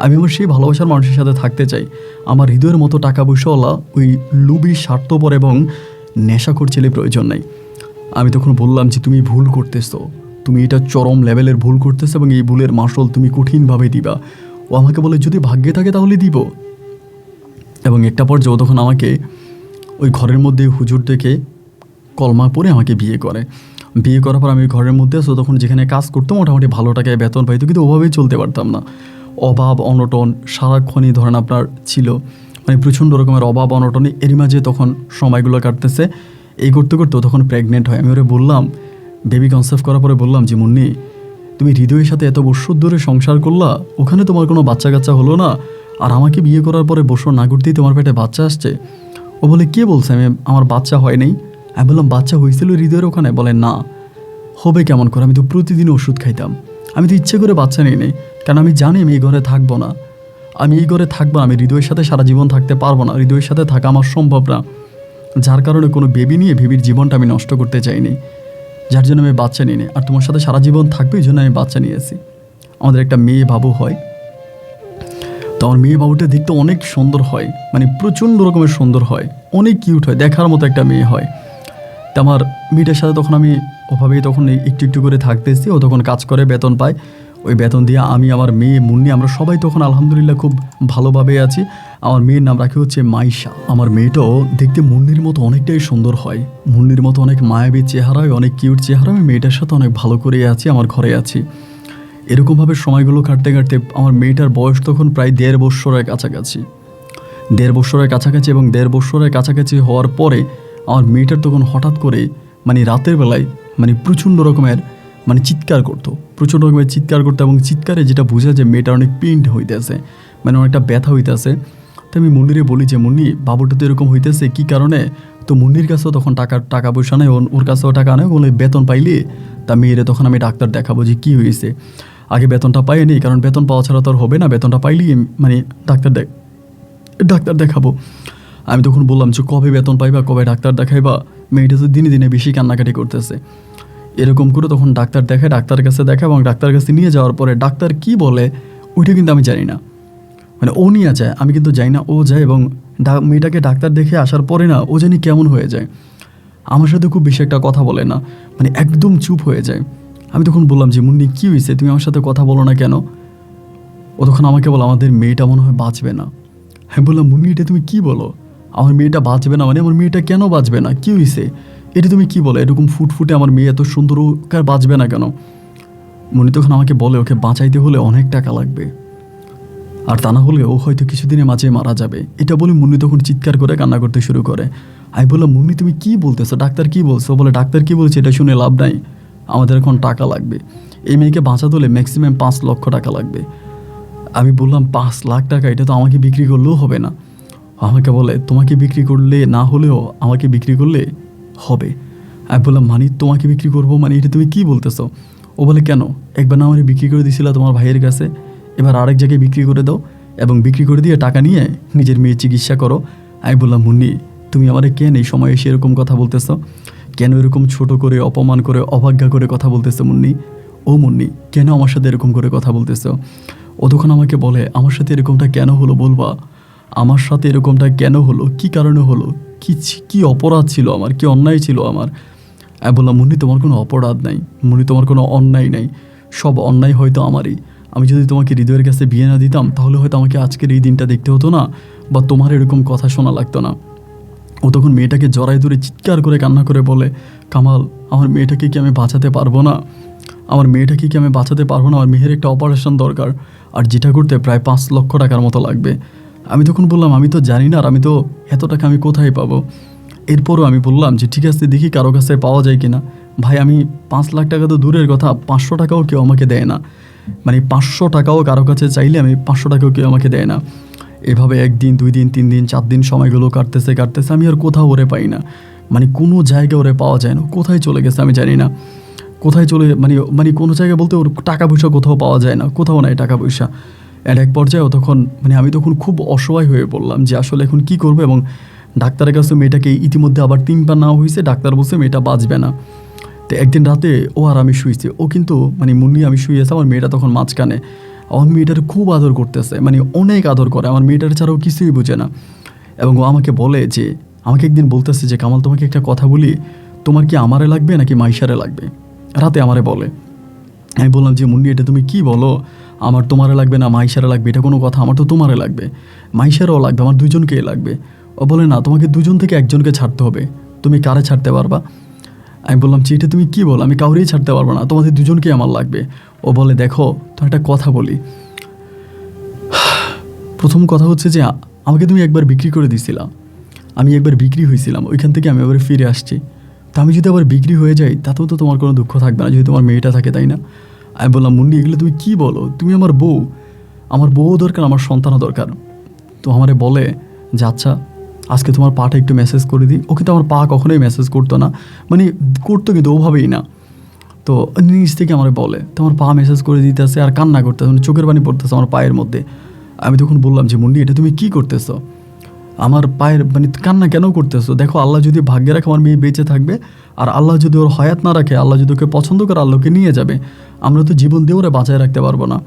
আমি আমার সেই ভালোবাসার মানুষের সাথে থাকতে চাই। আমার হৃদয়ের মতো টাকা পয়সাওয়ালা ওই লুবি, স্বার্থপর এবং নেশাখোর ছেলে প্রয়োজন নাই। আমি তখন বললাম যে তুমি ভুল করতেছো, তুমি এটা চরম লেভেলের ভুল করতেছো এবং এই ভুলের মাসল তুমি কঠিনভাবে দিবা। ও আমাকে বলে যদি ভাগ্যে থাকে তাহলে দিব। এবং একটা পর্যায়ে ও তখন আমাকে ওই ঘরের মধ্যে হুজুর থেকে কলমা পড়ে আমাকে বিয়ে করে। বিয়ে করার পর আমি ঘরের মধ্যে আসো, তখন যেখানে কাজ করতাম মোটামুটি ভালো টাকায় বেতন পাইতো, কিন্তু ওভাবেই চলতে পারতাম না। অভাব অনটন সারাক্ষণই ধরেন আপনার ছিল, মানে প্রচণ্ড রকমের অভাব অনটনে। এরই মাঝে তখন সময়গুলো কাটতেছে। এই করতে করতে তখন প্রেগনেন্ট হয়। আমি ওরে বললাম, বেবি কনসেপ্ট করার পরে বললাম যে মুন্নি, তুমি হৃদয়ের সাথে এত বছর ধরে সংসার করলা, ওখানে তোমার কোনো বাচ্চা কাচ্চা হলো না, আর আমাকে বিয়ে করার পরে বছর না করতেই তোমার পেটে বাচ্চা আসছে। ও বলে কে বলছে আমার বাচ্চা হয় নাই? আমি বললাম বাচ্চা হয়েছিল হৃদয়ের ওখানে? বলে না, হবে কেমন করে, আমি তো প্রতিদিন ওষুধ খাইতাম, আমি তো ইচ্ছে করে বাচ্চা নিই নেই, কারণ আমি জানি আমি এই ঘরে থাকবো না, আমি এই ঘরে থাকবো না, আমি হৃদয়ের সাথে সারা জীবন থাকতে পারবো না, হৃদয়ের সাথে থাকা আমার সম্ভব না, যার কারণে কোনো বেবি নিয়ে বেবির জীবনটা আমি নষ্ট করতে চাইনি, যার জন্য আমি বাচ্চা নিই নি। আর তোমার সাথে সারা জীবন থাকবে এই জন্য আমি বাচ্চা নিয়েছি। আমাদের একটা মেয়ে বাবু হয়। তো আমার মেয়ে বাবুটা দেখতে অনেক সুন্দর হয়, মানে প্রচণ্ড রকমের সুন্দর হয়, অনেক কিউট হয়, দেখার মতো একটা মেয়ে হয়। তো আমার মেয়েটার সাথে তখন আমি ওভাবেই তখন একটু একটু করে থাকতেছি। ও তখন কাজ করে, বেতন পায়। ওই বেতন দিয়ে আমি, আমার মেয়ে মুন্নি, আমরা সবাই তখন আলহামদুলিল্লাহ খুব ভালোভাবে আছি। আমার মেয়ের নাম রাখি হচ্ছে মাইশা। আমার মেয়েটাও দেখতে মুন্নির মতো অনেকটাই সুন্দর হয়, মুন্নির মতো অনেক মায়াবী চেহারায়, অনেক কিউট চেহারা। আমি মেয়েটার সাথে অনেক ভালো করে আছি, আমার ঘরে আছি। এরকমভাবে সময়গুলো কাটতে কাটতে আমার মেয়েটার বয়স তখন প্রায় 1.5 বছরের কাছাকাছি, 1.5 বছরের কাছাকাছি। এবং 1.5 বছরের কাছাকাছি হওয়ার পরে আমার মেয়েটার তখন হঠাৎ করে মানে রাতের বেলায় মানে প্রচণ্ড রকমের মানে চিৎকার করতো, প্রচণ্ড রকমের চিৎকার করতো। এবং চিৎকারে যেটা বোঝা যে মেয়েটার অনেক পেইন হইতেছে, মানে অনেকটা ব্যথা হইতেছে। তো আমি মুন্নিরে বলি যে মুন্নি, বাবুটা তো এরকম হইতেছে কী কারণে? তো মুন্নির কাছেও তখন টাকা পয়সা নেই, ওর কাছেও টাকা নেই। বলে বেতন পাইলে তা মেয়েরে তখন আমি ডাক্তার দেখাবো যে কী হয়েছে। আগে বেতনটা পাইনি, কারণ বেতন পাওয়া ছাড়া তো আর হবে না, বেতনটা পাইলেই মানে ডাক্তার দেখাবো। আমি তখন বললাম যে কবে বেতন পাইবা, কবে ডাক্তার দেখাইবা? মেয়েটা তো দিনে দিনে বেশি কান্নাকাটি করতেছে। এরকম করে তখন ডাক্তার দেখায়, ডাক্তারের কাছে দেখায়, এবং ডাক্তারের কাছে নিয়ে যাওয়ার পরে ডাক্তার কি বলে ওইটা কিন্তু আমি জানি না, মানে ও নিয়ে যায়, আমি কিন্তু যাই না, ও যায়। এবং মেয়েটাকে ডাক্তার দেখে আসার পরে না ও জানি কেমন হয়ে যায়, আমার সাথে খুব বেশি একটা কথা বলে না, মানে একদম চুপ হয়ে যায়। আমি তখন বললাম যে মুন্নি কী হয়েছে, তুমি আমার সাথে কথা বলো না কেন? ও তখন আমাকে বলো আমাদের মেয়েটা মনে হয় বাঁচবে না। আমি বললাম মুন্নি, এটা তুমি কি বলো? আমার মেয়েটা বাঁচবে না মানে? আমার মেয়েটা কেন বাঁচবে না, কী হয়েছে এটা তুমি কি বলো? এরকম ফুটফুটে আমার মেয়ে এত সুন্দর, ওকে আর বাঁচবে না কেন? মুন্নি তখন আমাকে বলে ওকে বাঁচাইতে হলে অনেক টাকা লাগবে, আর তা না হলে ও হয়তো কিছুদিনের মাঝে মারা যাবে। এটা বলে মুন্নি তখন চিৎকার করে কান্না করতে শুরু করে। আমি বললাম মুন্নি তুমি কি বলতেছো, ডাক্তার কি বলছো? বলে ডাক্তার কি বলছে এটা শুনে লাভ নাই, আমাদের এখন টাকা লাগবে, এই মেয়েকে বাঁচাতে হলে ম্যাক্সিমাম 5 লক্ষ টাকা লাগবে। আমি বললাম 5 লাখ টাকা, এটা তো আমাকে বিক্রি করলেও হবে না। আমাকে বলে তোমাকে বিক্রি করলে না হলেও আমাকে বিক্রি করলে হবে। আমি বললাম মানে তোমাকে বিক্রি করবো মানে, এটা তুমি কি বলতেছো? ও বলে কেন, একবার না আমাকে বিক্রি করে দিয়েছিল তোমার ভাইয়ের কাছে, এবার আরেক জায়গায় বিক্রি করে দাও, এবং বিক্রি করে দিয়ে টাকা নিয়ে নিজের মেয়ের চিকিৎসা করো। আমি বললাম মুন্নি তুমি আমারে কেন এই সময় এসে এরকম কথা বলতেছো, কেন এরকম ছোট করে অপমান করে অবজ্ঞা করে কথা বলতেছো মুন্নি? ও মুন্নি কেন আমার সাথে এরকম করে কথা বলতেছো? ও তখন আমাকে বলে আমার সাথে এরকমটা কেন হলো বলবা, আমার সাথে এরকমটা কেন হলো, কি কারণে হলো, কি অপরাধ ছিল আমার, কি অন্যায় ছিল আমার? আমি বললাম মুন্নি তোমার কোনো অপরাধ নাই, মুন্নি তোমার কোনো অন্যায় নাই, সব অন্যায় হয়তো আমারই। আমি যদি তোমাকে হৃদয়ের কাছে বিয়ে না দিতাম তাহলে হয়তো আমাকে আজকের এই দিনটা দেখতে হতো না, বা তোমার এরকম কথা শোনা লাগতো না। ও তখন মেয়েটাকে জড়াই ধরে চিৎকার করে কান্না করে বলে কামাল আমার মেয়েটাকে কি আমি বাঁচাতে পারবো না, আমার মেয়েটাকে কি আমি বাঁচাতে পারবো না, আমার মেয়ের একটা অপারেশন দরকার, আর যেটা করতে প্রায় 5 লক্ষ টাকার মতো লাগবে। আমি তখন বললাম আমি তো জানি না, আর আমি তো এত টাকা আমি কোথায় পাবো? এরপরও আমি বললাম যে ঠিক আছে দেখি কারো কাছে পাওয়া যায় কিনা। ভাই আমি 5 লাখ টাকা তো দূরের কথা, 500 টাকাও কেউ আমাকে দেয় না, মানে 500 টাকাও কারো কাছে চাইলে আমি 500 টাকাও কেউ আমাকে দেয় না। এভাবে 1 দিন 2 দিন 3 দিন 4 দিন সময়গুলো কাটতেছে, আমি আর কোথাও ওরে পাই না, মানে কোনো জায়গায় ওরে পাওয়া যায় না, কোথায় চলে গেছে আমি জানি না, কোথায় চলে মানে কোনো জায়গায় বলতে ওর টাকা পয়সা কোথাও পাওয়া যায় না, কোথাও নাই টাকা পয়সা। এক পর্যায়েও তখন আমি তখন খুব অসহায় হয়ে পড়লাম যে আসলে এখন কি করবো। এবং ডাক্তারের কাছে মেয়েটাকে ইতিমধ্যে আবার 3বার নেওয়া হয়েছে, ডাক্তার বলছে মেয়েটা বাঁচবে না। তো একদিন রাতে ও আর আমি শুয়েছি, ও কিন্তু মুন্নি আমি শুয়েছে, আমার মেয়েটা তখন মাঝখানে। আমার মেয়েটার খুব আদর করতেছে, অনেক আদর করে, আমার মেয়েটার ছাড়াও কিছুই বোঝে না। এবং ও আমাকে বলে যে, আমাকে একদিন বলতেছে যে কামাল তোমাকে একটা কথা বলি, তোমার কি আমারে লাগবে নাকি মাইশারে লাগবে? রাতে আমারে বলে। আমি বললাম যে মুন্নি এটা তুমি কি বলো, আমার তোমারে লাগবে না মাইশারে লাগবে এটা কোনো কথা, আমার তো তোমারে লাগবে, মাইশারেও লাগবে, আমার দুজনকেই লাগবে। ও বলে না, তোমাকে দুজন থেকে একজনকে ছাড়তে হবে, তুমি কারে ছাড়তে পারবা? আমি বললাম যে এটা তুমি কী বলো, আমি কাউরেই ছাড়তে পারবো না, তোমাদের দুজনকেই আমার লাগবে। ও বলে দেখো তো একটা কথা বলি, প্রথম কথা হচ্ছে যে আমাকে তুমি একবার বিক্রি করে দিছিলা, আমি একবার বিক্রি হয়েছিলাম, ওইখান থেকে আমি আবার ফিরে আসছি। তো আমি যদি আবার বিক্রি হয়ে যাই তাতেও তো তোমার কোনো দুঃখ থাকবে না, যদি তোমার মেয়েটা থাকে, তাই না? আমি বললাম মুন্নি এগুলো তুমি কী বলো, তুমি আমার বউ, আমার বউও দরকার, আমার সন্তানও দরকার। তো আমারে বলে যে আচ্ছা আজকে তোমার পাটা একটু মেসেজ করে দিই। ও কিন্তু আমার পা কখনোই মেসেজ করতো না, করতো কিন্তু ওভাবেই না। তো নিজ থেকে আমার বলে তোমার পা মেসেজ করে দিতেছে আর কান্না করতেছে, চোখের পানি পড়তেছে আমার পায়ের মধ্যে। আমি তখন বললাম যে মুন্নি এটা তুমি কি করতেছো, আমার পায়ের কান্না কেন করতেছো? দেখো আল্লাহ যদি ভাগ্যে রাখে আমার মেয়ে বেঁচে থাকবে, আর আল্লাহ যদি ওর হায়াত না রাখে, আল্লাহ যদি ওকে পছন্দ করে আল্লাহকে নিয়ে যাবে, আমরা তো জীবন দিয়ে ওরা বাঁচায় রাখতে পারবো না।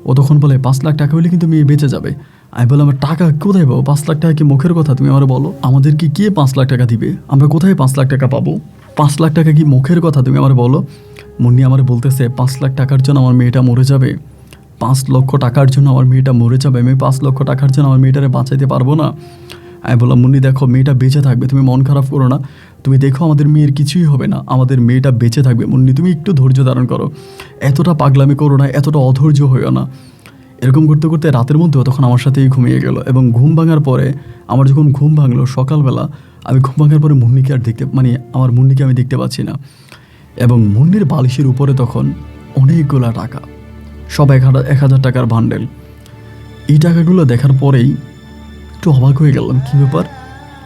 ও তখন বলে 5 লাখ টাকা হলে কিন্তু মেয়ে বেঁচে যাবে। আমি বললাম আমার টাকা কোথায় পাবো? 5 লাখ টাকা কি মুখের কথা? তুমি আমার বলো, আমাদেরকে কে 5 লাখ টাকা দিবে? আমরা কোথায় 5 লাখ টাকা পাবো? 5 লাখ টাকা কি মুখের কথা? তুমি আমার বলো। মুন্নি আমার বলতেছে 5 লাখ টাকার জন্য আমার মেয়েটা মরে যাবে, 5 লক্ষ টাকার জন্য আমার মেয়েটা মরে যাবে, আমি 5 লক্ষ টাকার জন্য আমার মেয়েটারে বাঁচাইতে পারবো না। আমি বললাম মুন্নি দেখো মেয়েটা বেঁচে থাকবে, তুমি মন খারাপ করো না, তুমি দেখো আমাদের মেয়ের কিছুই হবে না, আমাদের মেয়েটা বেঁচে থাকবে। মুন্নি তুমি একটু ধৈর্য ধারণ করো, এতটা পাগলামি করো না, এতটা অধৈর্য হইও না। এরকম করতে করতে রাতের মধ্যেও তখন আমার সাথেই ঘুমিয়ে গেল। এবং ঘুম ভাঙার পরে আমার যখন ঘুম ভাঙলো সকালবেলা, আমি ঘুম ভাঙার পরে মুন্নিকে আর দেখতে আমার মুন্নিকে আমি দেখতে পাচ্ছি না। এবং মুন্নির বালিশের উপরে তখন অনেকগুলা টাকা, সব 1,000 টাকার বান্ডেল। এই টাকাগুলো দেখার পরেই একটু অবাক হয়ে গেলাম, কী ব্যাপার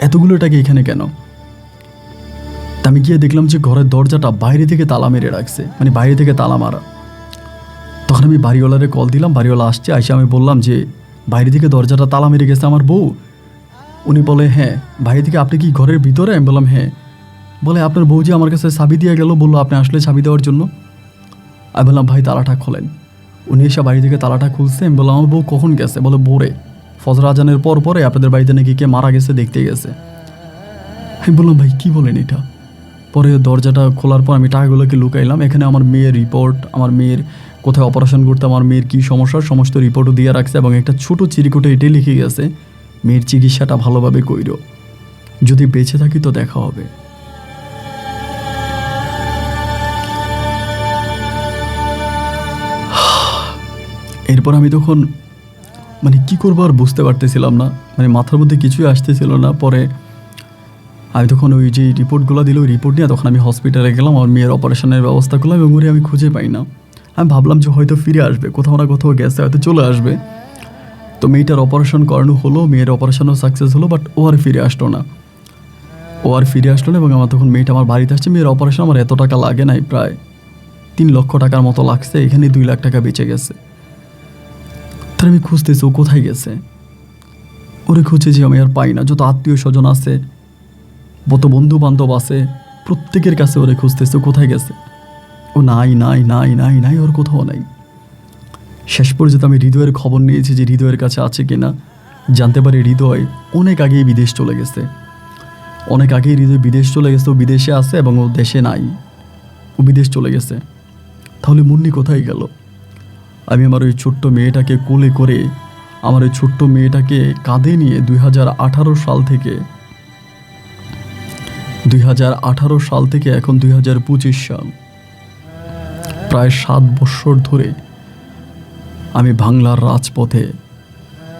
এতগুলো টাকা এখানে কেন? তা আমি গিয়ে দেখলাম যে ঘরের দরজাটা বাইরে থেকে তালা মেরে রাখছে, বাইরে থেকে তালা মারা। তখন আমি বাড়িওয়ালারে কল দিলাম, বাড়িওয়ালা আসছে, আইসে আমি বললাম যে বাইরে থেকে দরজাটা তালা মেরে গেছে আমার বউ। উনি বলে হ্যাঁ। বাইরে থেকে আপনি কি ঘরের ভিতরে? আমি বললাম হ্যাঁ। বলে আপনার বউ যে আমার কাছে চাবি দিয়ে গেল, বললো আপনি আসলে চাবি দেওয়ার জন্য। আমি বললাম ভাই তালাটা খোলেন। উনি এসে বাড়ি থেকে তালাটা খুলছে। আমি বললাম আমার বউ কখন গেছে? বলে ভোরে, ফজর আজানের পরে আপনাদের বাড়িতে নাকি কে মারা গেছে, দেখতে গেছে। আমি বললাম ভাই কী বলেন এটা? পরে দরজাটা খোলার পর আমি টাকাগুলোকে লুকাইলাম। এখানে আমার মেয়ের রিপোর্ট, আমার মেয়ের কোথায় অপারেশন করতে, আমার মেয়ের কী সমস্যার সমস্ত রিপোর্টও দিয়ে রাখছে, এবং একটা ছোটো চিরিকুটে এটাই লিখে গেছে মেয়ের চিকিৎসাটা ভালোভাবে কইরো, যদি বেঁচে থাকি তো দেখা হবে। এরপর আমি তখন কি করবো আর বুঝতে পারতেছিলাম না, মাথার মধ্যে কিছুই আসতেছিল না। পরে আমি তখন ওই যে রিপোর্টগুলো দিল, ওই রিপোর্ট নিয়ে তখন আমি হসপিটালে গেলাম, আমার মেয়ের অপারেশনের ব্যবস্থা করলাম, এবং ওরে আমি খুঁজে পাই না। আমি ভাবলাম যে হয়তো ফিরে আসবে, কোথাও না কোথাও গেছে, হয়তো চলে আসবে। তো মেয়েটার অপারেশন করানো হলো, মেয়ের অপারেশনও সাকসেস হলো, বাট ও আর ফিরে আসলো না। এবং আমার তখন মেয়েটা আমার বাড়িতে আসছে। মেয়ের অপারেশন আমার এত টাকা লাগে নাই, প্রায় 3 লক্ষ টাকার মতো লাগছে, এখানে 2 লাখ টাকা বেঁচে গেছে। তার আমি খুঁজতেছি ও কোথায় গেছে, ওরে খুঁজেছি আমি আর পাই না। যত আত্মীয় স্বজন আছে, যত বন্ধু বান্ধব আছে, প্রত্যেকের কাছে ওরে খুঁজতেছে ও কোথায় গেছে। ও নাই নাই নাই নাই নাই, ওর কোথাও নাই। শেষ পর্যন্ত আমি হৃদয়ের খবর নিয়েছি যে হৃদয়ের কাছে আছে কিনা। জানতে পারি হৃদয় অনেক আগেই বিদেশ চলে গেছে, অনেক আগেই হৃদয় বিদেশ চলে গেছে। ও বিদেশে আছে এবং ও দেশে নাই, ও বিদেশ চলে গেছে। তাহলে মুন্নি কোথায় গেল? আমি আমার ওই ছোট্ট মেয়েটাকে কোলে করে, আমার ওই ছোট্ট মেয়েটাকে কাঁধে নিয়ে 2018 সাল থেকে এখন 2025 সাল, প্রায় 7 বছর ধরে আমি বাংলার রাজপথে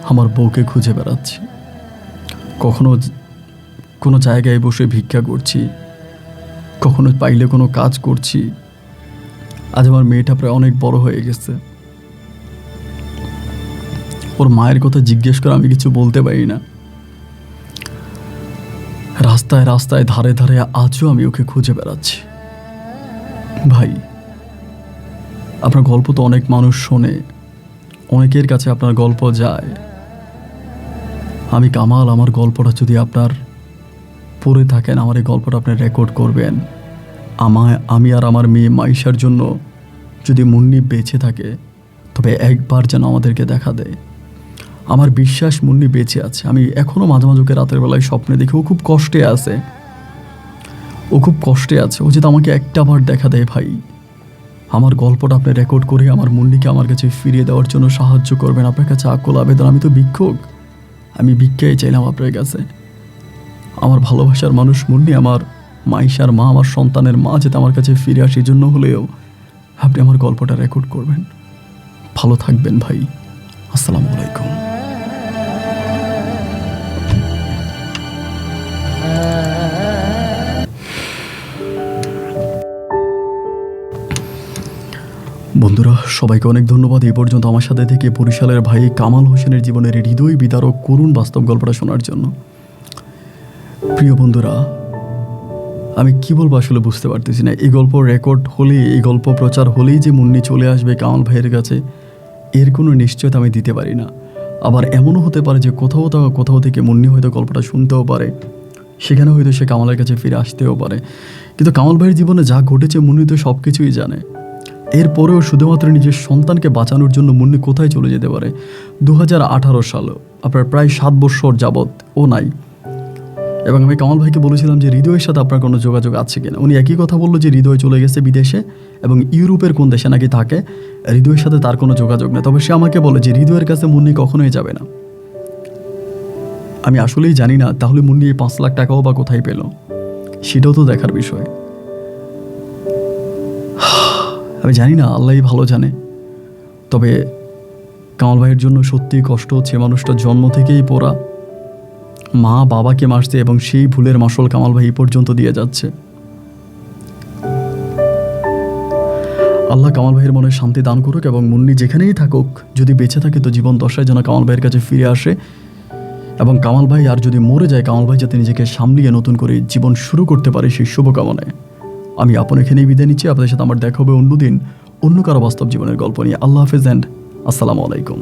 আমার বউকে খুঁজে বেড়াচ্ছি। কখনো কোনো জায়গায় বসে ভিক্ষা করছি, কখনো পাইলে কোনো কাজ করছি। আজ আমার মেয়েটা প্রায় অনেক বড় হয়ে গেছে, ওর মায়ের কথা জিজ্ঞেস করে আমি কিছু বলতে পারি না। রাস্তায় রাস্তায় ধারে ধারে আজও আমি ওকে খুঁজে বেড়াচ্ছি। ভাই আপনার গল্প তো অনেক মানুষ শোনে, অনেকের কাছে আপনার গল্প যায়। আমি কামাল, আমার গল্পটা যদি আপনার পড়ে থাকেন, আমার এই গল্পটা আপনি রেকর্ড করবেন। আমি আর আমার মেয়ে মাইশার জন্য যদি মুন্নি বেঁচে থাকে, তবে একবার যেন আমাদেরকে দেখা দেয়। আমার বিশ্বাস মুন্নি বেঁচে আছে। আমি এখনও মাঝে মাঝে ওকে রাতের বেলায় স্বপ্নে দেখি। ও খুব কষ্টে আছে, ও যদি আমাকে একটা বার দেখা দেয় ভাই, আমার গল্পটা আপনি রেকর্ড করে আমার মুন্নিকে আমার কাছে ফিরিয়ে দেওয়ার জন্য সাহায্য করবেন। আপনার কাছে আকুল আবেদন। আমি তো ভিক্ষুক, আমি ভিক্ষাই চাইলাম আপনার কাছে। আমার ভালোবাসার মানুষ মুন্নি, আমার মাইশার মা, আমার সন্তানের মা যাতে আমার কাছে ফিরে আসে, জন্য হলেও আপনি আমার গল্পটা রেকর্ড করবেন। ভালো থাকবেন ভাই। আসসালামু আলাইকুম। বন্ধুরা, সবাইকে অনেক ধন্যবাদ এই পর্যন্ত আমার সাথে থেকে বরিশালের ভাই কামাল হোসেনের জীবনের হৃদয় বিদারক করুণ বাস্তব গল্পটা শোনার জন্য। প্রিয় বন্ধুরা, আমি কি বলবো আসলে বুঝতে পারতেছি না। এই গল্প রেকর্ড হলেই, এই গল্প প্রচার হলেই যে মুন্নি চলে আসবে কামাল ভাইয়ের কাছে, এর কোনো নিশ্চয়তা আমি দিতে পারি না। আবার এমনও হতে পারে যে কোথাও থেকে মুন্নি হয়তো গল্পটা শুনতেও পারে, সেখানে হয়তো সে কামালের কাছে ফিরে আসতেও পারে। কিন্তু কামাল ভাইয়ের জীবনে যা ঘটেছে মুন্নি তো সব কিছুই জানে। এরপরেও শুধুমাত্র নিজের সন্তানকে বাঁচানোর জন্য মুন্নি কোথায় চলে যেতে পারে? 2018 সালে, আপনার প্রায় 7 বছর যাবৎ ও নাই। এবং আমি কামাল ভাইকে বলেছিলাম যে হৃদয়ের সাথে আপনার কোনো যোগাযোগ আছে কিনা। উনি একই কথা বললো যে হৃদয় চলে গেছে বিদেশে এবং ইউরোপের কোন দেশে নাকি থাকে, হৃদয়ের সাথে তার কোনো যোগাযোগ নেই। তবে সে আমাকে বলে যে হৃদয়ের কাছে মুন্নি কখনোই যাবে না। আমি আসলেই জানি না তাহলে মুন্নি এই 5 লাখ টাকাও বা কোথায় পেল, সেটাও তো দেখার বিষয়। আমি জানি না, আল্লাহই ভালো জানে। তবে কামাল ভাইয়ের জন্য সত্যিই কষ্ট হচ্ছে। মানুষটা জন্ম থেকেই পোড়া, মা বাবাকে মারছে এবং সেই ভুলের মাসল কামাল ভাই পর্যন্ত দিয়ে যাচ্ছে। আল্লাহ কামাল ভাইয়ের মনে শান্তি দান করুক এবং মুন্নি যেখানেই থাকুক, যদি বেঁচে থাকে তো জীবন দশায় যেন কামাল ভাইয়ের কাছে ফিরে আসে। এবং কামাল ভাই আর যদি মরে যায়, কামাল ভাই যাতে নিজেকে সামলিয়ে নতুন করে জীবন শুরু করতে পারে, সেই শুভকামনায় আমি আপন এখানেই বিদায় নিচ্ছি। আপনাদের সাথে আমার দেখা হবে অন্যদিন অন্য কারো বাস্তব জীবনের গল্প নিয়ে। আল্লাহ হাফেজ অ্যান্ড আসসালামু আলাইকুম।